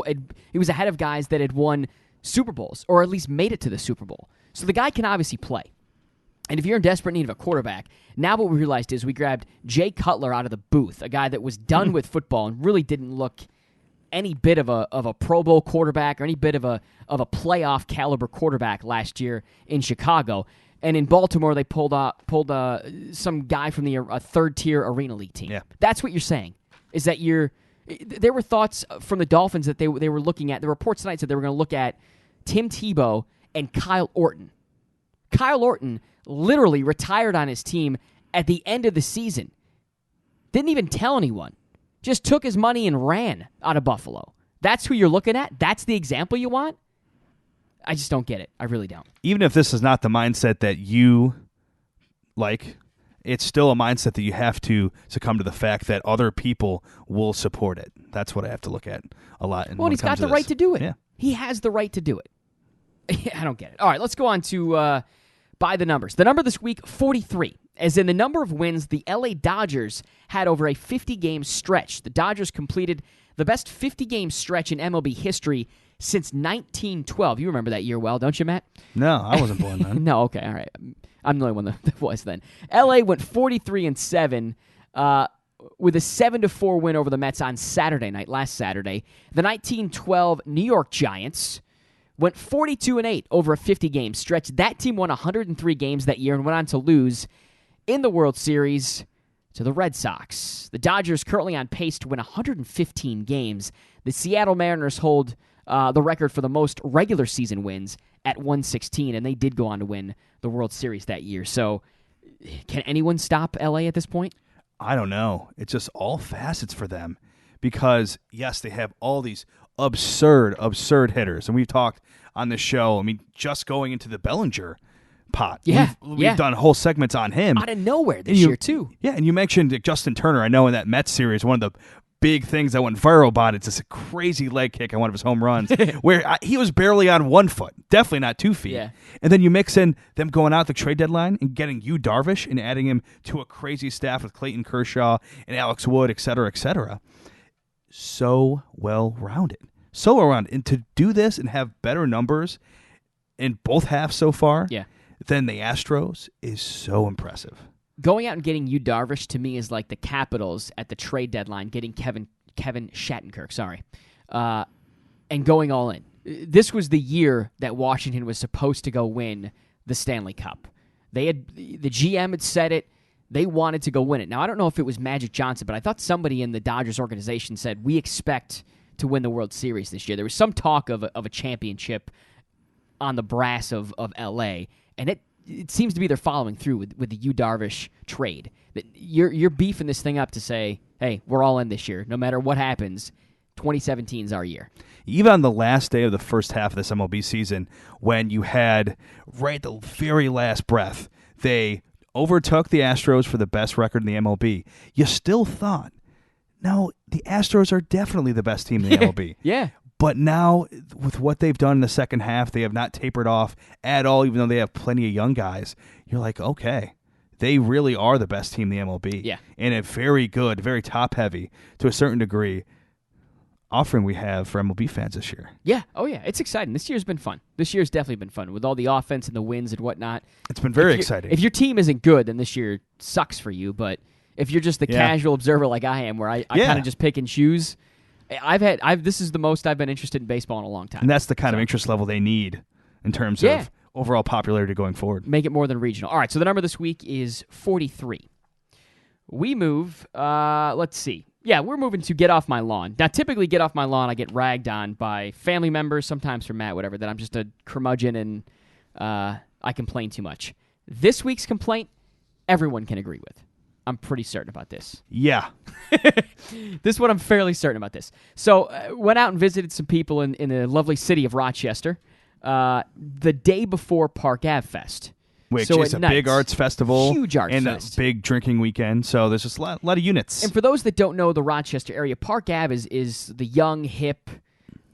was ahead of guys that had won Super Bowls or at least made it to the Super Bowl. So the guy can obviously play. And if you're in desperate need of a quarterback, now what we realized is we grabbed Jay Cutler out of the booth, a guy that was done with football and really didn't look any bit of a Pro Bowl quarterback or any bit of a playoff caliber quarterback last year in Chicago. And in Baltimore, they pulled some guy from a third-tier Arena League team. Yeah. That's what you're saying, is that there were thoughts from the Dolphins that they were looking at. The reports tonight said they were going to look at Tim Tebow and Kyle Orton. Kyle Orton literally retired on his team at the end of the season. Didn't even tell anyone. Just took his money and ran out of Buffalo. That's who you're looking at? That's the example you want? I just don't get it. I really don't. Even if this is not the mindset that you like, it's still a mindset that you have to succumb to the fact that other people will support it. That's what I have to look at a lot. Well, he's got the right to do it. Yeah. He has the right to do it. I don't get it. All right, let's go on to by the numbers. The number this week, 43. As in the number of wins the LA Dodgers had over a 50-game stretch. The Dodgers completed the best 50-game stretch in MLB history since 1912. You remember that year well, don't you, Matt? No, I wasn't born then. No, okay, all right. I'm the only one that was then. LA went 43-7 with a 7-4 win over the Mets on Saturday night, last Saturday. The 1912 New York Giants went 42-8 over a 50-game stretch. That team won 103 games that year and went on to lose in the World Series to the Red Sox. The Dodgers currently on pace to win 115 games. The Seattle Mariners hold the record for the most regular season wins at 116, and they did go on to win the World Series that year. So can anyone stop LA at this point? I don't know. It's just all facets for them because, yes, they have all these absurd hitters. And we've talked on this show, I mean, just going into the Bellinger pot. Yeah, we've done whole segments on him. Out of nowhere this year, too. Yeah, and you mentioned Justin Turner. I know in that Mets series, one of the big things that went viral about it is this crazy leg kick on one of his home runs where he was barely on 1 foot, definitely not 2 feet. Yeah. And then you mix in them going out the trade deadline and getting Yu Darvish and adding him to a crazy staff with Clayton Kershaw and Alex Wood, et cetera, et cetera. So well-rounded. So well-rounded. And to do this and have better numbers in both halves so far than the Astros is so impressive. Going out and getting Yu Darvish to me is like the Capitals at the trade deadline getting Kevin Shattenkirk, and going all in. This was the year that Washington was supposed to go win the Stanley Cup. The GM had said it. They wanted to go win it. Now, I don't know if it was Magic Johnson, but I thought somebody in the Dodgers organization said, we expect to win the World Series this year. There was some talk of a championship on the brass of L.A., and it seems to be they're following through with the Yu Darvish trade. That you're beefing this thing up to say, hey, we're all in this year. No matter what happens, 2017 is our year. Even on the last day of the first half of this MLB season, when you had right the very last breath, they overtook the Astros for the best record in the MLB. You still thought, no, the Astros are definitely the best team in the MLB. Yeah. But now, with what they've done in the second half, they have not tapered off at all, even though they have plenty of young guys. You're like, okay, they really are the best team in the MLB. Yeah. And a very good, very top-heavy, to a certain degree, offering we have for MLB fans this year. Yeah. Oh, yeah. It's exciting. This year's been fun. This year's definitely been fun with all the offense and the wins and whatnot. It's been very exciting. If your team isn't good, then this year sucks for you. But if you're just the casual observer like I am, where I kind of just pick and choose, this is the most I've been interested in baseball in a long time. And that's the kind of interest level they need in terms of overall popularity going forward. Make it more than regional. All right, so the number this week is 43. We move, let's see. Yeah, we're moving to Get Off My Lawn. Now, typically, Get Off My Lawn, I get ragged on by family members, sometimes from Matt, whatever, that I'm just a curmudgeon and I complain too much. This week's complaint, everyone can agree with. I'm pretty certain about this. Yeah. This one, I'm fairly certain about this. So, went out and visited some people in the lovely city of Rochester the day before Park Ave Fest. Which is a big arts festival. Huge arts and fest. a big drinking weekend. So there's just a lot of units. And for those that don't know the Rochester area, Park Ave is the young, hip,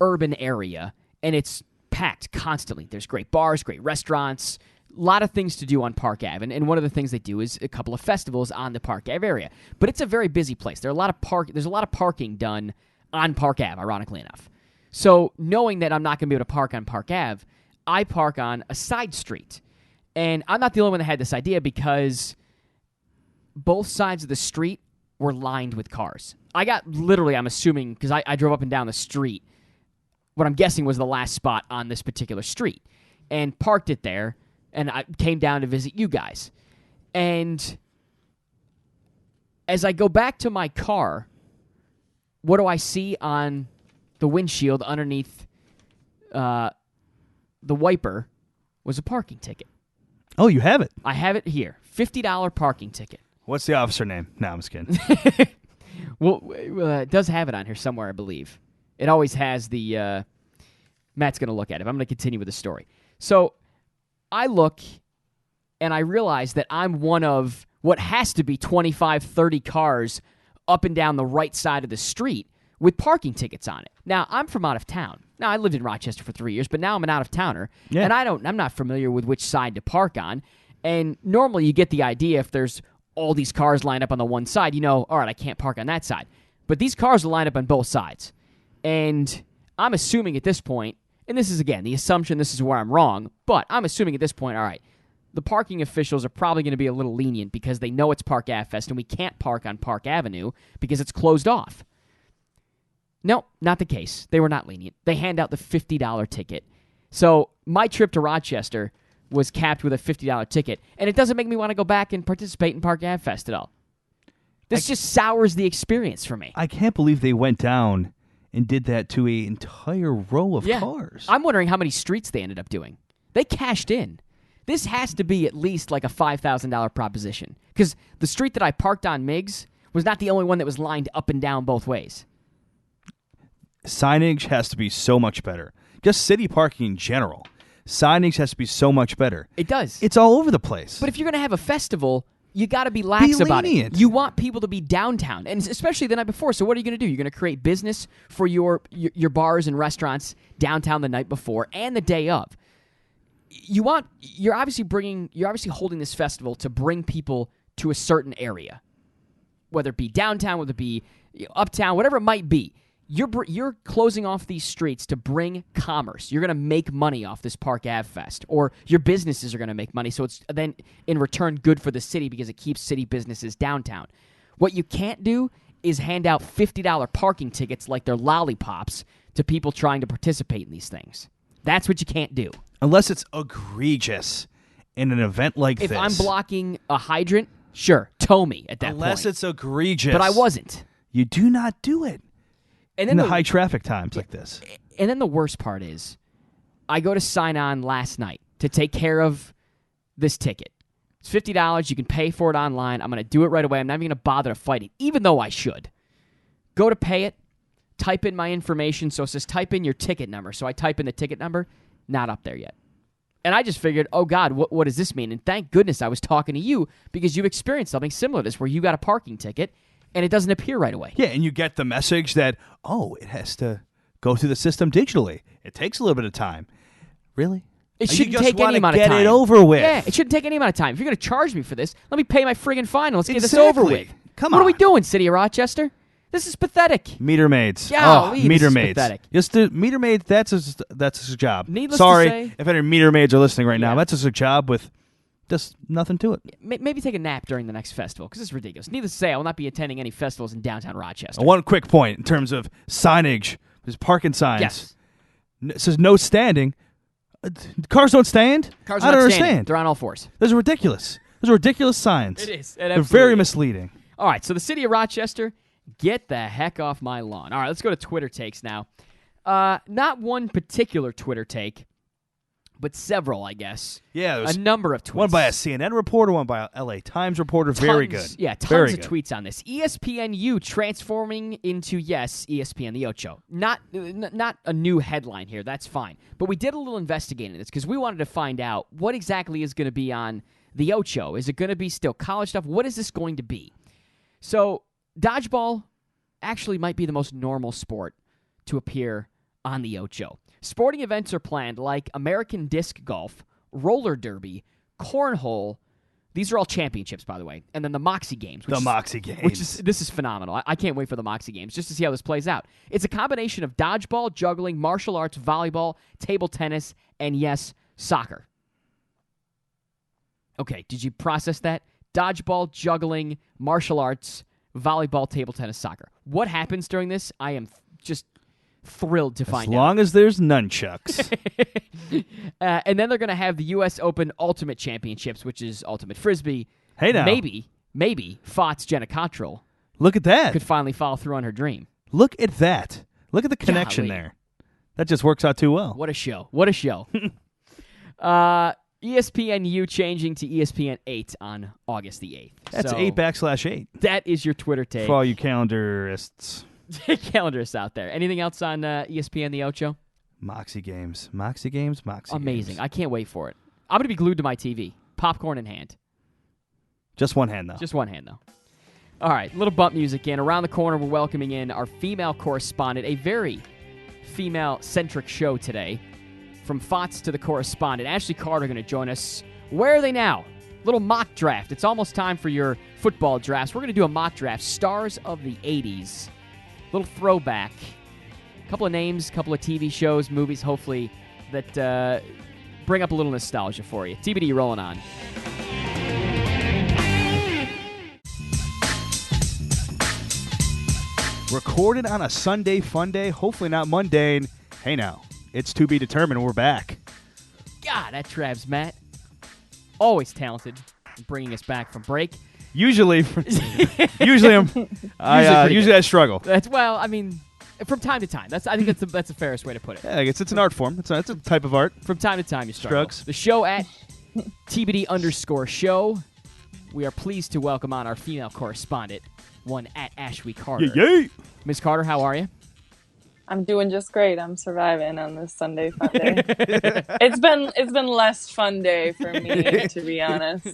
urban area, and it's packed constantly. There's great bars, great restaurants, a lot of things to do on Park Ave. And one of the things they do is a couple of festivals on the Park Ave area. But it's a very busy place. There's a lot of parking done on Park Ave, ironically enough. So knowing that I'm not going to be able to park on Park Ave, I park on a side street. And I'm not the only one that had this idea because both sides of the street were lined with cars. I got literally, I'm assuming, because I drove up and down the street, what I'm guessing was the last spot on this particular street, and parked it there, and I came down to visit you guys. And as I go back to my car, what do I see on the windshield underneath the wiper was a parking ticket. Oh, you have it? I have it here. $50 parking ticket. What's the officer name? No, I'm just kidding. Well, it does have it on here somewhere, I believe. It always has the... Matt's going to look at it. I'm going to continue with the story. So I look, and I realize that I'm one of what has to be 25, 30 cars up and down the right side of the street with parking tickets on it. Now, I'm from out of town. Now, I lived in Rochester for 3 years, but now I'm an out-of-towner, and I'm not familiar with which side to park on. And normally you get the idea if there's all these cars lined up on the one side, you know, all right, I can't park on that side. But these cars are lined up on both sides. And I'm assuming at this point, and this is, again, the assumption, this is where I'm wrong, but I'm assuming at this point, all right, the parking officials are probably going to be a little lenient because they know it's Park Ave Fest and we can't park on Park Avenue because it's closed off. No, not the case. They were not lenient. They hand out the $50 ticket. So my trip to Rochester was capped with a $50 ticket, and it doesn't make me want to go back and participate in Park Ave Fest at all. This just sours the experience for me. I can't believe they went down and did that to an entire row of cars. I'm wondering how many streets they ended up doing. They cashed in. This has to be at least like a $5,000 proposition, because the street that I parked on, Miggs, was not the only one that was lined up and down both ways. Signage has to be so much better. Just city parking in general. Signage has to be so much better. It does. It's all over the place. But if you're going to have a festival, you got to be lax about it. You want people to be downtown, and especially the night before. So what are you going to do? You're going to create business for your bars and restaurants downtown the night before and the day of. You're obviously holding this festival to bring people to a certain area, whether it be downtown, whether it be uptown, whatever it might be. You're closing off these streets to bring commerce. You're going to make money off this Park Ave Fest, or your businesses are going to make money, so it's then in return good for the city because it keeps city businesses downtown. What you can't do is hand out $50 parking tickets like they're lollipops to people trying to participate in these things. That's what you can't do. Unless it's egregious in an event like this. If I'm blocking a hydrant, sure, tow me at that point. Unless it's egregious. But I wasn't. You do not do it. And then in the high traffic times like this. And then the worst part is, I go to sign on last night to take care of this ticket. It's $50. You can pay for it online. I'm going to do it right away. I'm not even going to bother to fight it, even though I should. Go to pay it, type in my information. So it says type in your ticket number. So I type in the ticket number, not up there yet. And I just figured, oh, God, what does this mean? And thank goodness I was talking to you because you experienced something similar to this where you got a parking ticket and it doesn't appear right away. Yeah, and you get the message that, it has to go through the system digitally. It takes a little bit of time. Really? It shouldn't take any amount of time. Get it over with. Yeah, it shouldn't take any amount of time. If you're going to charge me for this, let me pay my friggin' fine and let's get this over with. Come on. What are we doing, City of Rochester? This is pathetic. Meter maids. Golly, meter this is maids. pathetic. Just meter maids. That's his job. Needless Sorry to say, if any meter maids are listening right now. Yeah. That's just a job with just nothing to it. maybe take a nap during the next festival because it's ridiculous. Needless to say, I will not be attending any festivals in downtown Rochester. One quick point in terms of signage. There's parking signs. Yes. It says no standing. Cars don't stand? Cars I are don't not standing. understand. They're on all fours. Those are ridiculous. Those are ridiculous signs. It is. They're very misleading. All right, so the city of Rochester, get the heck off my lawn. All right, let's go to Twitter takes now. Not one particular Twitter take, but several, I guess. Yeah, there was a number of tweets. one by a CNN reporter, one by a LA Times reporter. Very good. Yeah, tons Very of good. tweets on this. ESPNU transforming into, yes, ESPN the Ocho. Not a new headline here. That's fine. But we did a little investigating this because we wanted to find out what exactly is going to be on the Ocho. Is it going to be still college stuff? What is this going to be? So, dodgeball actually might be the most normal sport to appear on the Ocho. Sporting events are planned like American disc golf, roller derby, cornhole. These are all championships, by the way. And then the Moxie Games. This is phenomenal. I can't wait for the Moxie Games just to see how this plays out. It's a combination of dodgeball, juggling, martial arts, volleyball, table tennis, and yes, soccer. Okay, did you process that? Dodgeball, juggling, martial arts, volleyball, table tennis, soccer. What happens during this? I am just thrilled to find out. As long as there's nunchucks. And then they're going to have the U.S. Open Ultimate Championships, which is Ultimate Frisbee. Hey, now. Maybe Fox Jenna Cottrell Look at that. could finally follow through on her dream. Look at that. Look at the connection Golly. there. That just works out too well. What a show. What a show. ESPNU changing to ESPN 8 on August the 8th. That's So 8/8. that is your Twitter take. For all you calendarists. Calendarists out there. Anything else on ESPN the Ocho? Moxie Games. Amazing. I can't wait for it. I'm going to be glued to my TV. Popcorn in hand. Just one hand, though. Just one hand, though. All right, little bump music in. Around the corner, we're welcoming in our female correspondent, a very female-centric show today. From FOTS to the correspondent, Ashley Carter going to join us. Where are they now? Little mock draft. It's almost time for your football drafts. We're going to do a mock draft. Stars of the 80s. Little throwback. A couple of names, a couple of TV shows, movies, hopefully, that bring up a little nostalgia for you. TBD rolling on. Recorded on a Sunday fun day, hopefully not mundane. Hey now, it's to be determined. We're back. God, that Trav's Matt. Always talented in bringing us back from break. Usually I struggle. That's from time to time. I think that's the fairest way to put it. Yeah, I guess it's an art form. It's a type of art. From time to time, you struggle. Strugs. The show at TBD_show. We are pleased to welcome on our female correspondent, one at Ashley Carter. Yay! Ms. Carter, how are you? I'm doing just great. I'm surviving on this Sunday fun day. It's been less fun day for me, to be honest.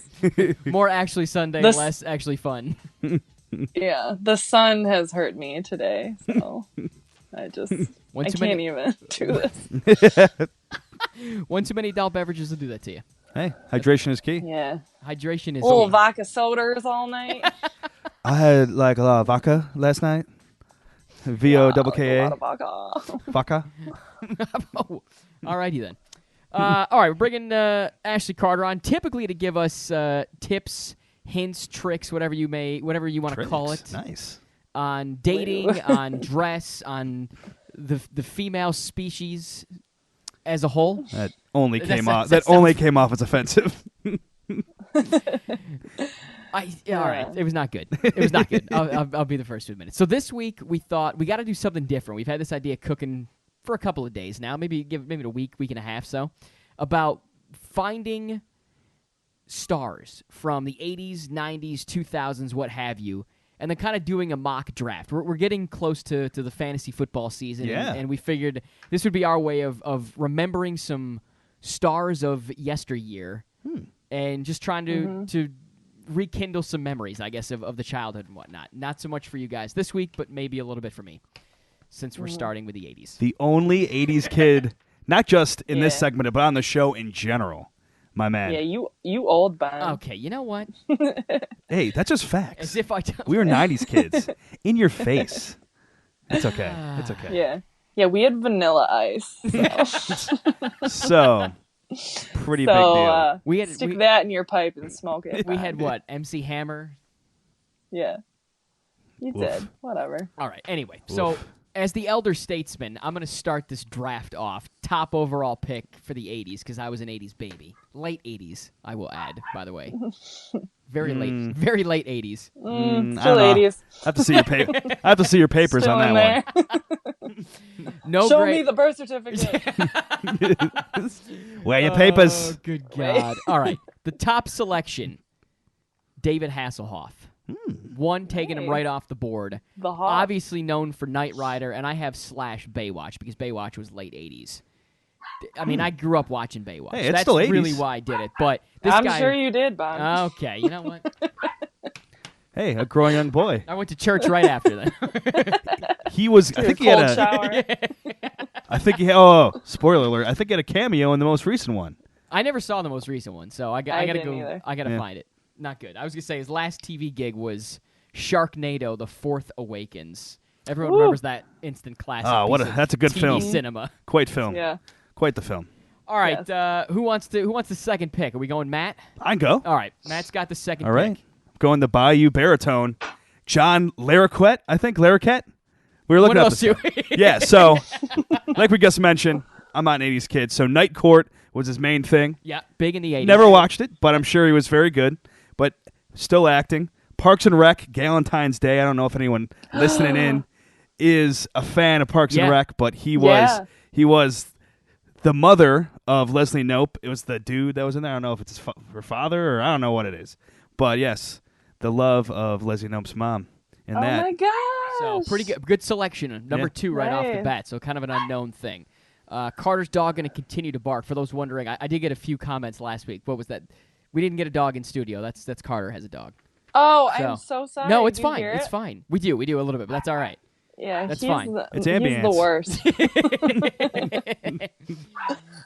More actually Sunday, less actually fun. Yeah, the sun has hurt me today, so I can't even do this. One too many adult beverages will do that to you. Hey, hydration is key. Yeah. Hydration is Little key. vodka sodas all night. I had like a lot of vodka last night. VOKKA. A lot of vodka. Vodka. Alrighty then. All right, we're bringing Ashley Carter on, typically to give us tips, hints, tricks, whatever you want to call it. Nice. On dating, on dress, on the female species as a whole. That only came off as offensive. All right. It was not good. It was not good. I'll be the first to admit it. So this week we thought we got to do something different. We've had this idea cooking for a couple of days now, maybe it a week and a half, so about finding stars from the 80s, 90s, 2000s, what have you, and then kind of doing a mock draft. We're getting close to the fantasy football season, and we figured this would be our way of remembering some stars of yesteryear and just trying to rekindle some memories, I guess, of the childhood and whatnot. Not so much for you guys this week, but maybe a little bit for me, since we're starting with the 80s. The only 80s kid, not just in this segment, but on the show in general. my man. Yeah, you old Ben. Okay, you know what? Hey, that's just facts. As if I don't. We were 90s kids. In your face. It's okay. It's okay. Yeah. Yeah, we had Vanilla Ice. So, pretty big deal. Stick that in your pipe and smoke it. We had what? MC Hammer? Yeah. You Oof. did. Whatever. All right, anyway. So, as the elder statesman, I'm going to start this draft off. Top overall pick for the 80s, because I was an 80s baby. Late 80s, I will add, by the way. Very late 80s. Still 80s. I have to see your I have to see your papers Still on in that there. No Show great... me the birth certificate. one. Where are your papers? Oh, good God. All right. The top selection, David Hasselhoff. One, taking him right off the board. The Hawk. Obviously known for Knight Rider, and I have / Baywatch, because Baywatch was late 80s. I mean, I grew up watching Baywatch. Hey, it's That's still 80s. really why I did it. But this I'm guy... sure you did, Bon. Okay, you know what? Hey, a growing young boy. I went to church right after that. He was. I think he had a. shower. I think he had. Oh, spoiler alert! I think he had a cameo in the most recent one. I never saw the most recent one, so I gotta didn't go. either. I gotta find it. Not good. I was gonna say his last TV gig was Sharknado: The Fourth Awakens. Everyone remembers that instant classic. Oh, piece of that's a good TV film. Cinema. Quite film. Yeah. Quite the film. All right, who wants the second pick? Are we going Matt? I can go. All right, Matt's got the second All right. pick. Going the Bayou Baritone. John Larroquette, I think. Larroquette? We were looking What up else this do guy. Yeah, so, like we just mentioned, I'm not an 80s kid, so Night Court was his main thing. Yeah, big in the 80s. Never watched it, but I'm sure he was very good. But still acting. Parks and Rec, Galentine's Day. I don't know if anyone listening in is a fan of Parks and Rec, but he was the mother of Leslie Knope. It was the dude that was in there. I don't know if it's her father or I don't know what it is. But yes, the love of Leslie Knope's mom. In that. My gosh. So pretty good selection. Number 2 right off the Nice. bat. So kind of an unknown thing. Carter's dog going to continue to bark. For those wondering, I did get a few comments last week. What was that? We didn't get a dog in studio. That's Carter has a dog. Oh, I'm so sorry. No, it's Did you fine. hear It's it? fine. We do a little bit, but that's all right. Yeah, That's he's fine. The, It's he's ambience. the worst.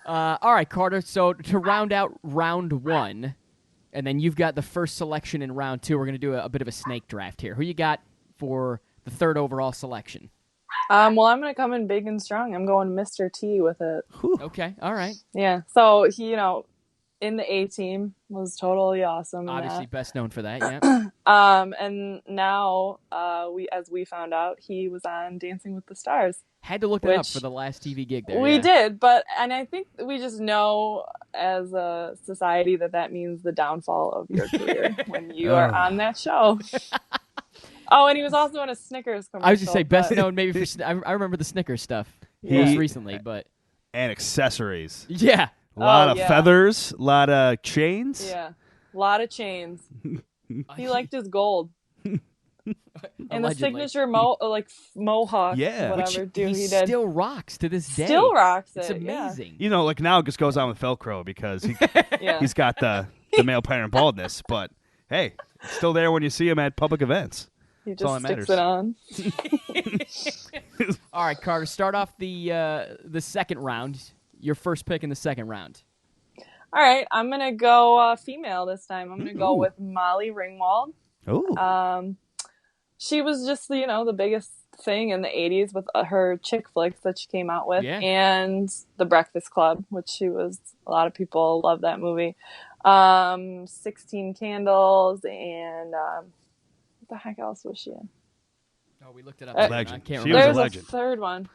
All right, Carter. So to round out round 1, and then you've got the first selection in round 2. We're going to do a bit of a snake draft here. Who you got for the third overall selection? Well, I'm going to come in big and strong. I'm going Mr. T with it. Okay, all right. Yeah, so he, in the A-Team was totally awesome. Obviously best known for that, yeah. And now, as we found out, he was on Dancing with the Stars. Had to look that up for the last TV gig there. We did, and I think we just know as a society that means the downfall of your career when you are on that show. Oh, and he was also in a Snickers commercial. I was just say best known maybe for I remember the Snickers stuff most recently, but And accessories. yeah. A lot of feathers, a lot of chains. Yeah, a lot of chains. He liked his gold. And the signature mohawk, whatever he did. still rocks to this day. Still rocks it. It's amazing. You know, like now it just goes on with Velcro because he's got the male pattern baldness. But hey, it's still there when you see him at public events. He That's all just that sticks matters. it on. All right, Carter, start off the second round. Your first pick in the second round. All right, I'm going to go female this time. I'm going to go with Molly Ringwald. Oh. She was just, the biggest thing in the 80s with her chick flicks that she came out with. Yeah. And The Breakfast Club, which a lot of people love that movie. 16 Candles and what the heck else was she in? Oh, we looked it up. Legend. I can't She remember. was a There's legend. a third one.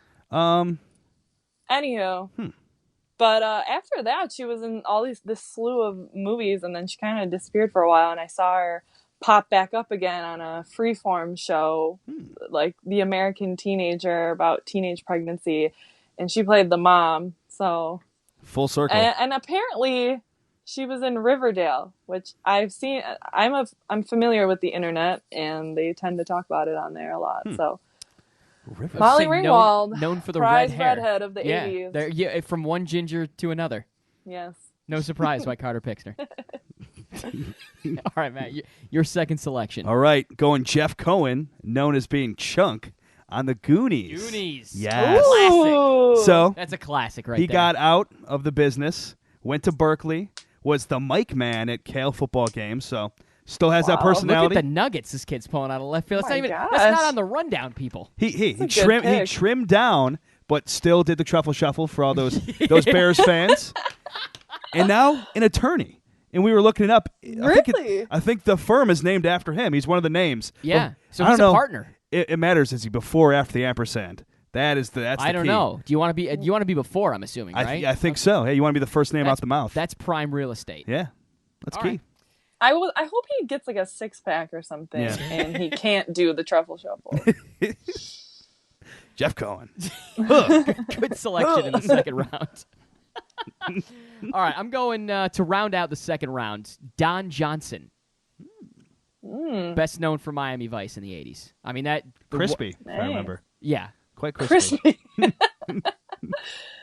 Anywho. But after that, she was in this slew of movies, and then she kind of disappeared for a while, and I saw her pop back up again on a Freeform show, like The American Teenager, about teenage pregnancy, and she played the mom. So Full circle. and apparently she was in Riverdale, which I've seen. I'm familiar with the internet, and they tend to talk about it on there a lot. So. Molly Ringwald, known for the prize red hair. redhead of the 80s. Yeah, from one ginger to another. Yes. No surprise why Carter picks her. All right, Matt, your second selection. All right, going Jeff Cohen, known as being Chunk on the Goonies. Goonies. Yes. Classic. So That's a classic right he there. got out of the business, went to Berkeley, was the mic man at Kale football games, so still has that Wow. personality. Look at the nuggets this kid's pulling out of left field. Oh That's my not gosh. on the rundown, people. He good trimmed down, but still did the truffle shuffle for all those Bears fans. And now an attorney. And we were looking it up. Really? I think the firm is named after him. He's one of the names. Yeah. But So I he's don't a know. partner. It matters. Is he before or after the ampersand? That's the I don't key. know. Do you want to be before? I'm assuming, right? I think so. Hey, you want to be the first name out the mouth? That's prime real estate. Yeah, that's All key. right. I hope he gets like a 6-pack or something, Yeah. and he can't do the truffle shuffle. Jeff Cohen. Good selection in the second round. All right, I'm going to round out the second round. Don Johnson, best known for Miami Vice in the '80s. I mean Crispy, if I Nice. remember. Yeah, Quite crispy.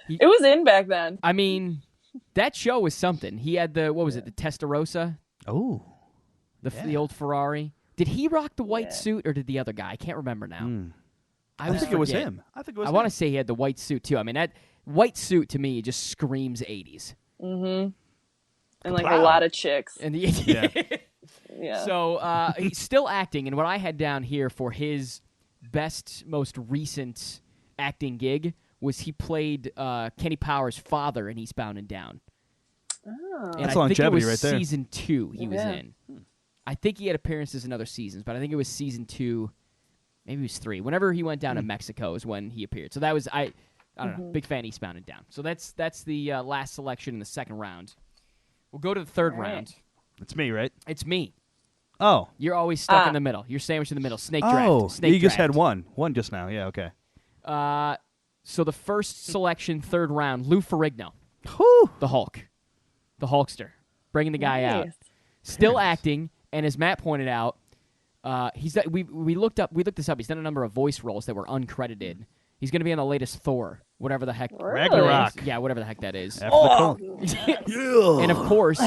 It was in back then. I mean that show was something. He had the Testarossa, Oh. the old Ferrari. Did he rock the white suit or did the other guy? I can't remember now. I think it was him. I think it was I him. want to say he had the white suit too. I mean that white suit to me just screams '80s. And like a lot of chicks. And Yeah. Yeah. So he's still acting, and what I had down here for his most recent acting gig was he played Kenny Powers' father in Eastbound and Down. Oh. And That's I think it longevity was right there. season 2 he was Yeah. in. I think he had appearances in other seasons, but I think it was season 2, maybe it was 3. Whenever he went down to Mexico is when he appeared. So that was I don't know, big fan Eastbound and Down. So that's the last selection in the second round. We'll go to the third round. It's me, right? It's me. Oh. You're always stuck in the middle. You're sandwiched in the middle. Snake draft. Oh, Snake you just draft. had one. One just now. Yeah, okay. So the first selection, third round, Lou Ferrigno, Whew. the Hulk, the Hulkster, bringing the guy out. Nice. Still acting, and as Matt pointed out, we looked this up. He's done a number of voice roles that were uncredited. He's going to be on the latest Thor, whatever the heck. Ragnarok. Yeah, whatever the heck that is. After the call. And of course,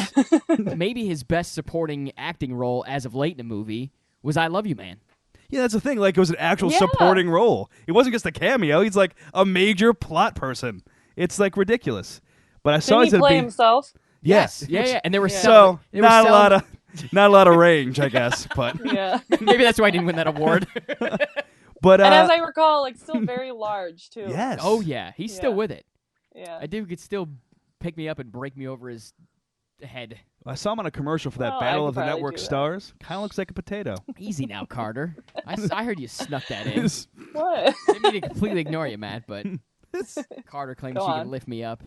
maybe his best supporting acting role as of late in a movie was "I Love You, Man." Yeah, that's the thing. Like, it was an actual Yeah. supporting role. It wasn't just a cameo. He's like a major plot person. It's like ridiculous. But I saw Did he play himself? Yes. Yeah. And there were So not a lot of range, I guess. But Yeah. maybe that's why he didn't win that award. but And as I recall, like still very large too. yes. Oh yeah, he's still Yeah. with it. Yeah. I dude could still pick me up and break me over his head. I saw him on a commercial for that Well, I Battle could of the probably Network do that. Stars. Kind of looks like a potato. Easy now, Carter. I heard you snuck that in. What? Didn't mean to completely ignore you, Matt, but Carter claims Go she on. can lift me up.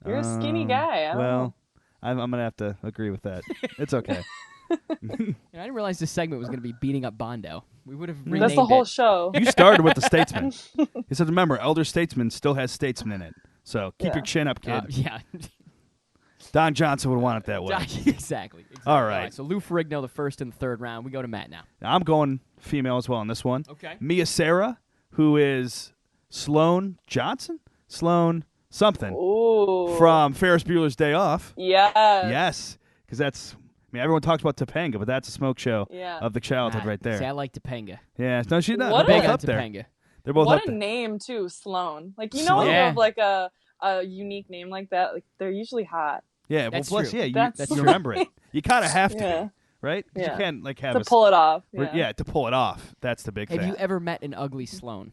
You're a skinny guy. I don't know. Well, I'm going to have to agree with that. It's okay. And I didn't realize this segment was going to be beating up Bondo. We would have renamed That's the whole it. show. You started with the statesman. He said, remember, elder statesman still has statesman in it. So keep Yeah. your chin up, kid. Yeah. Don Johnson would want it that way. Exactly. All right. So Lou Ferrigno, the first and the third round. We go to Matt now. Now, I'm going female as well on this one. Okay. Mia Sarah, who is Sloane Johnson? Sloane something. Ooh. From Ferris Bueller's Day Off. Yeah. Yes. Because that's, everyone talks about Topanga, but that's a smoke show Yeah. of the childhood right there. See, I like Topanga. Yeah. No, she's not. What They're a- both up Big there. on Topanga. They're both What up a there. name too, Sloan. Like when Sloan. you Yeah. have like a unique name like that, like they're usually hot Yeah, That's well, plus, true. yeah, you, That's you true. remember it. You kind of have to, Yeah. right? 'Cause Yeah. You can't like have to a pull it off. yeah, to pull it off. That's the big Have thing. you ever met an ugly Sloan?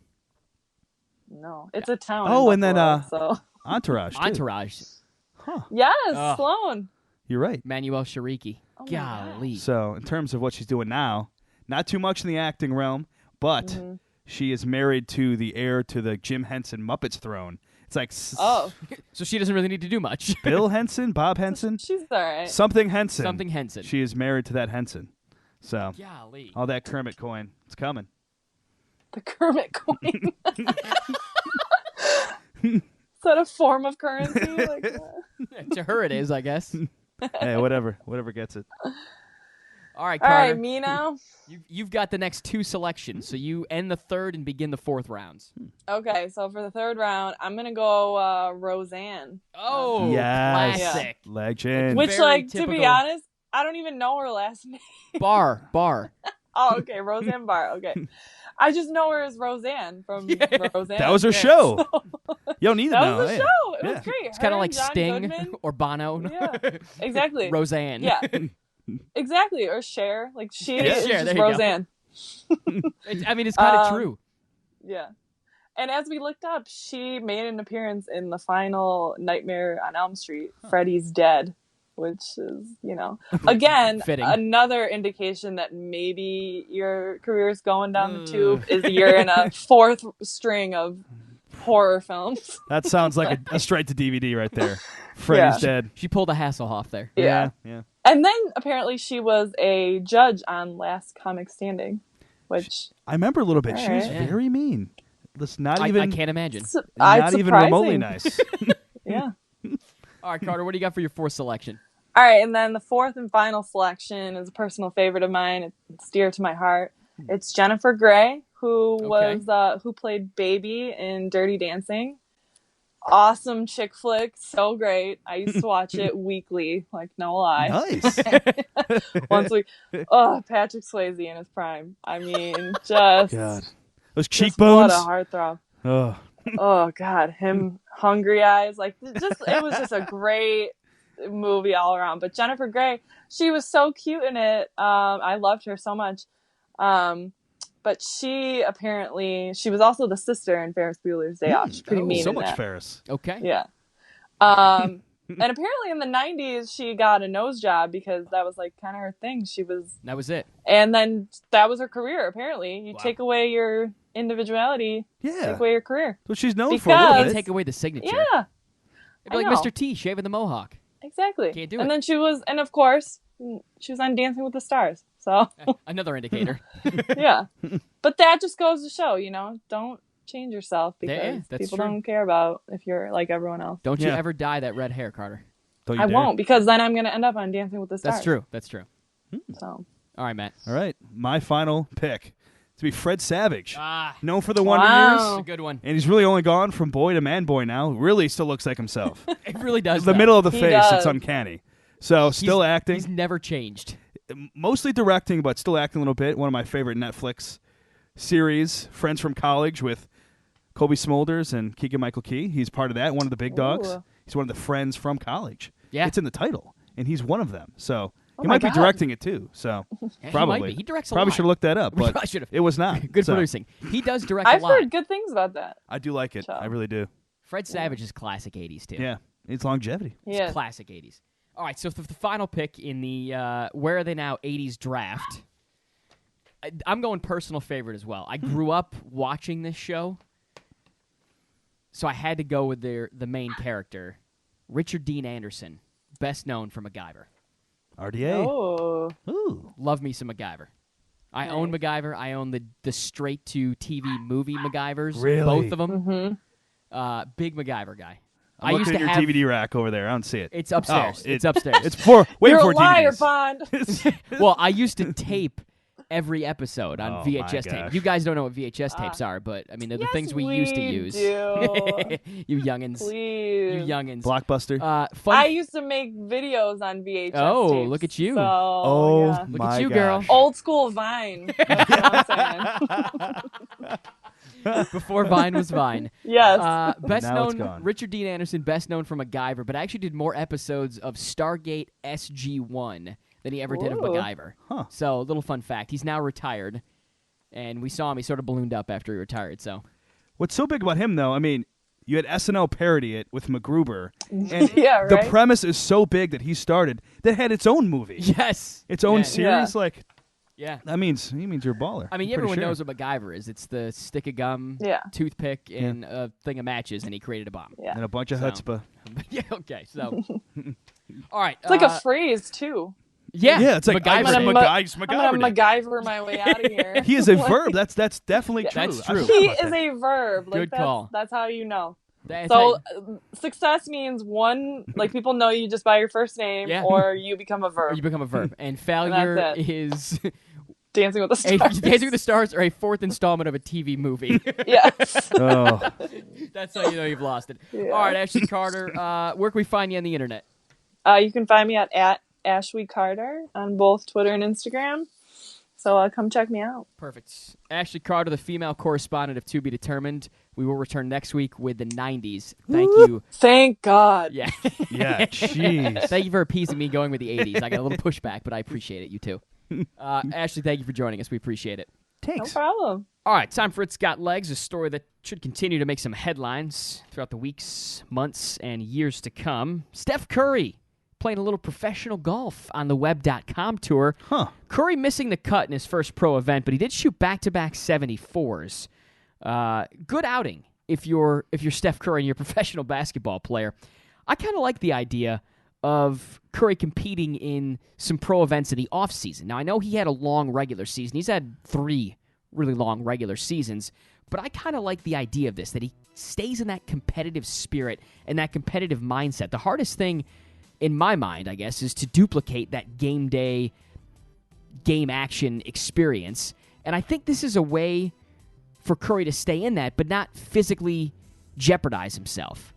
No, it's a town. Oh, in and then, Buffalo, so Entourage, too. Entourage. yes, Ugh. Sloan. You're right. Manuel Shariki. Oh my Golly. So, in terms of what she's doing now, not too much in the acting realm, but Mm-hmm. she is married to the heir to the Jim Henson Muppets throne. It's like Oh, So she doesn't really need to do much. Bill Henson, Bob Henson, she's all right. something Henson. Something Henson. She is married to that Henson. So, Golly. all that Kermit coin, it's coming. The Kermit coin. Is that a form of currency? Like, To her it is, I guess. Hey, whatever gets it. All right, all Carter. right, me now. You've got the next two selections, so you end the third and begin the fourth rounds. Okay, so for the third round, I'm gonna go Roseanne. Oh, Yes. classic. Legend. Which, Very like, to be typical. honest, I don't even know her last name. Bar. Oh, Oh, okay, Roseanne Barr. Okay, I just know her as Roseanne from Roseanne. That was her Yeah. show. You don't need to That know. was the Yeah. show. It Yeah. was great. It's kind Her of and like John Sting Goodman. or Bono. Yeah, exactly. Roseanne. Yeah, exactly. Or Cher. Like she Yeah, is Cher, just there you go. Roseanne. It's kind of true. Yeah. And as we looked up, she made an appearance in the final Nightmare on Elm Street, Freddy's Dead, which is, again, Fitting. another indication that maybe your career is going down the tube is you're in a fourth string of horror films. That sounds like a straight to DVD right there. Freddy's Dead. She pulled a Hasselhoff there. Yeah. Yeah. And then apparently she was a judge on Last Comic Standing, which I remember a little bit. She was Alright. very mean. That's not I even. can't imagine. Not even remotely nice. Yeah. All right, Carter, what do you got for your fourth selection? All right, and then the fourth and final selection is a personal favorite of mine. It's dear to my heart. It's Jennifer Grey, who who played Baby in Dirty Dancing. Awesome chick flick, so great. I used to watch it weekly, like no lie. Nice. Once a week. Oh, Patrick Swayze in his prime. I mean, just God. Those just cheekbones. what a heartthrob. Oh. Oh God, him hungry eyes. Like it was just a great movie all around. But Jennifer Grey, she was so cute in it. I loved her so much. But she was also the sister in Ferris Bueller's Day Off. She's pretty mean So in much that. Ferris. Okay. Yeah. And apparently in the 90s she got a nose job because that was like kind of her thing. That was it. And then that was her career. Apparently, you take away your individuality, take away your career. What she's known because, for. A little Can't bit. take away the signature. Yeah. It'd be like I know. Mr. T shaving the mohawk. Exactly. Can't do it. And then and of course, she was on Dancing with the Stars. So Another indicator. yeah. But that just goes to show, don't change yourself because that's people true. don't care about if you're like everyone else. Don't you ever dye that red hair, Carter. Don't you I dare. won't because then I'm going to end up on Dancing with the Stars. That's true. So. All right, Matt. All right. My final pick to be Fred Savage. Ah, Known for the Wonder Wow. Years. that's a good one. And he's really only gone from boy to man boy now. Really still looks like himself. It really does. The though. middle of the He face, does. it's uncanny. So still acting. He's never changed. Mostly directing, but still acting a little bit. One of my favorite Netflix series, Friends from College, with Kobe Smulders and Keegan-Michael Key. He's part of that, one of the big dogs. Ooh. He's one of the friends from college. Yeah. It's in the title, and he's one of them. So he my might be God. directing it, too. So Yeah, probably. He might be. He directs a Probably lot. should have looked that up, We but probably should've. it was not. Good So producing. He does direct I've a lot. heard good things about that. I do like it. So. I really do. Fred Savage is classic 80s, too. Yeah. It's longevity. He It's is. classic 80s. All right, so for the final pick in the Where Are They Now 80s draft, I'm going personal favorite as well. I grew up watching this show, so I had to go with the main character, Richard Dean Anderson, best known for MacGyver. RDA. Oh. Ooh. Love me some MacGyver. I own MacGyver. I own the straight-to-TV movie MacGyvers, Really? both of them. Mm-hmm. Big MacGyver guy. I'm I used looking to at have your DVD rack over there. I don't see it. It's upstairs. Oh, It's upstairs. It's way You're before a liar, DVDs. Bond. Well, I used to tape every episode on Oh, my VHS tape. gosh. You guys don't know what VHS tapes are, but I mean they're the Yes, things we used to use. do. You youngins. Please. You youngins. Blockbuster. Fun I used to make videos on VHS Oh, tapes, look at you. So, oh, yeah. Look my at you, gosh. girl. Old school Vine. That's what I'm saying. Before Vine was Vine. Yes. Best Now it's known, gone. Richard Dean Anderson, best known for MacGyver, but actually did more episodes of Stargate SG-1 than he ever did of Ooh. MacGyver. Huh. So, little fun fact. He's now retired, and we saw him. He sort of ballooned up after he retired, so. What's so big about him, though, I mean, you had SNL parody it with MacGruber, and Yeah, the right? premise is so big that he started that had its own movie, Yes. its own Yeah. series. Like Yeah. that means he means you're a baller. I mean, I'm pretty everyone sure. knows what MacGyver is. It's the stick of gum, Yeah. toothpick, and a thing of matches, and he created a bomb. Yeah. and a bunch of So. chutzpah. Yeah, okay, so. All right. It's like a phrase, too. Yeah, it's like MacGyver. I'm MacGyver gonna did. MacGyver my way out of here. He is a verb. That's definitely true. That's I true. forgot He about is that. a verb. Like, Good call. That's how you know. That's So how success means one, like people know you just by your first name, Yeah. or you become a verb. you become a verb. And failure That's is Dancing with the a Stars. Dancing with the Stars or a fourth installment of a TV movie. Yes. Oh, That's how you know you've lost it. Yeah. All right, Ashley Carter, where can we find you on the internet? You can find me at Ashley Carter on both Twitter and Instagram. So come check me out. Perfect. Ashley Carter, the female correspondent of To Be Determined. We will return next week with the 90s. Thank you. Thank God. Yeah. Yeah, jeez. Thank you for appeasing me going with the 80s. I got a little pushback, but I appreciate it. You too. Ashley, thank you for joining us. We appreciate it. Thanks. No problem. All right, time for It's Got Legs, a story that should continue to make some headlines throughout the weeks, months, and years to come. Steph Curry playing a little professional golf on the web.com tour. Curry missing the cut in his first pro event, but he did shoot back-to-back 74s. Good outing if you're Steph Curry and you're a professional basketball player. I kind of like the idea of Curry competing in some pro events in the offseason. Now, I know he had a long regular season. He's had 3 really long regular seasons, but I kind of like the idea of this, that he stays in that competitive spirit and that competitive mindset. The hardest thing in my mind, I guess, is to duplicate that game day, game action experience. And I think this is a way for Curry to stay in that, but not physically jeopardize himself.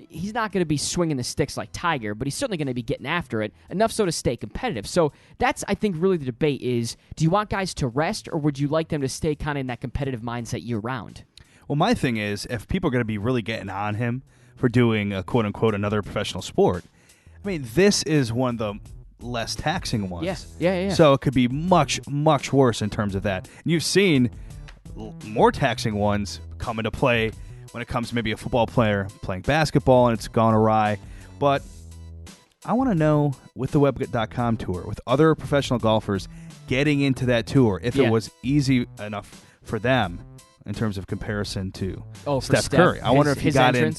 He's not going to be swinging the sticks like Tiger, but he's certainly going to be getting after it, enough so to stay competitive. So that's, I think, really the debate is, do you want guys to rest, or would you like them to stay kind of in that competitive mindset year-round? Well, my thing is, if people are going to be really getting on him for doing a quote-unquote another professional sport, I mean, this is one of the less taxing ones. Yeah. So it could be much, much worse in terms of that. And you've seen more taxing ones come into play when it comes to maybe a football player playing basketball and it's gone awry. But I want to know, with the web.com tour, with other professional golfers getting into that tour, if it was easy enough for them in terms of comparison to Steph Curry. I wonder if he got in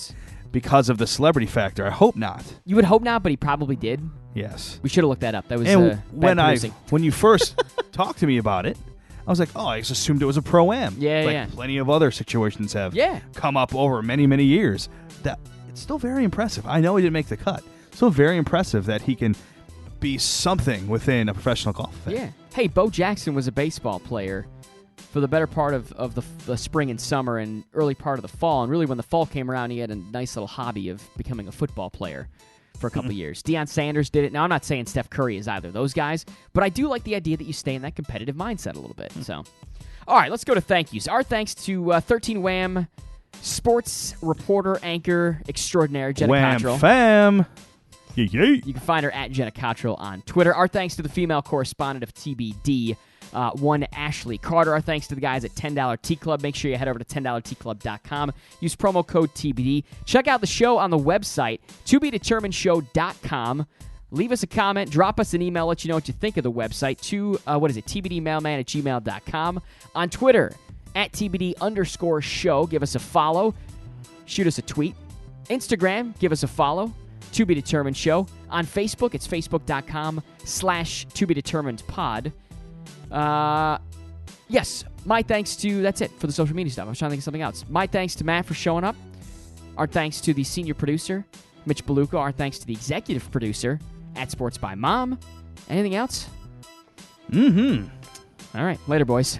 because of the celebrity factor. I hope not. You would hope not, but he probably did. Yes. We should have looked that up. That was and bad when you first talked to me about it, I was like, oh, I just assumed it was a Pro-Am. Yeah. Plenty of other situations have Yeah. come up over many, many years. That it's still very impressive. I know he didn't make the cut. Still very impressive that he can be something within a professional golf fan. Yeah. Hey, Bo Jackson was a baseball player for the better part of the spring and summer and early part of the fall. And really, when the fall came around, he had a nice little hobby of becoming a football player for a couple of years. Deion Sanders did it. Now, I'm not saying Steph Curry is either of those guys, but I do like the idea that you stay in that competitive mindset a little bit. So, all right, let's go to thank yous. Our thanks to 13 Wham sports reporter, anchor extraordinaire, Jenna Cottrell. Wham fam. Yay. You can find her at Jenna Cottrell on Twitter. Our thanks to the female correspondent of TBD, one Ashley Carter. Our thanks to the guys at $10 Tea Club. Make sure you head over to $10tclub.com. Use promo code TBD. Check out the show on the website, tobedeterminedshow.com. Leave us a comment. Drop us an email. Let you know what you think of the website to, tbdmailman@gmail.com. On Twitter, at TBD_show. Give us a follow. Shoot us a tweet. Instagram, give us a follow. To Be Determined Show. On Facebook, it's facebook.com/tobedeterminedpod. Yes, my thanks to, that's it for the social media stuff. I was trying to think of something else. My thanks to Matt for showing up. Our thanks to the senior producer, Mitch Beluca. Our thanks to the executive producer at Sports by Mom. Anything else? Mm-hmm. All right, later, boys.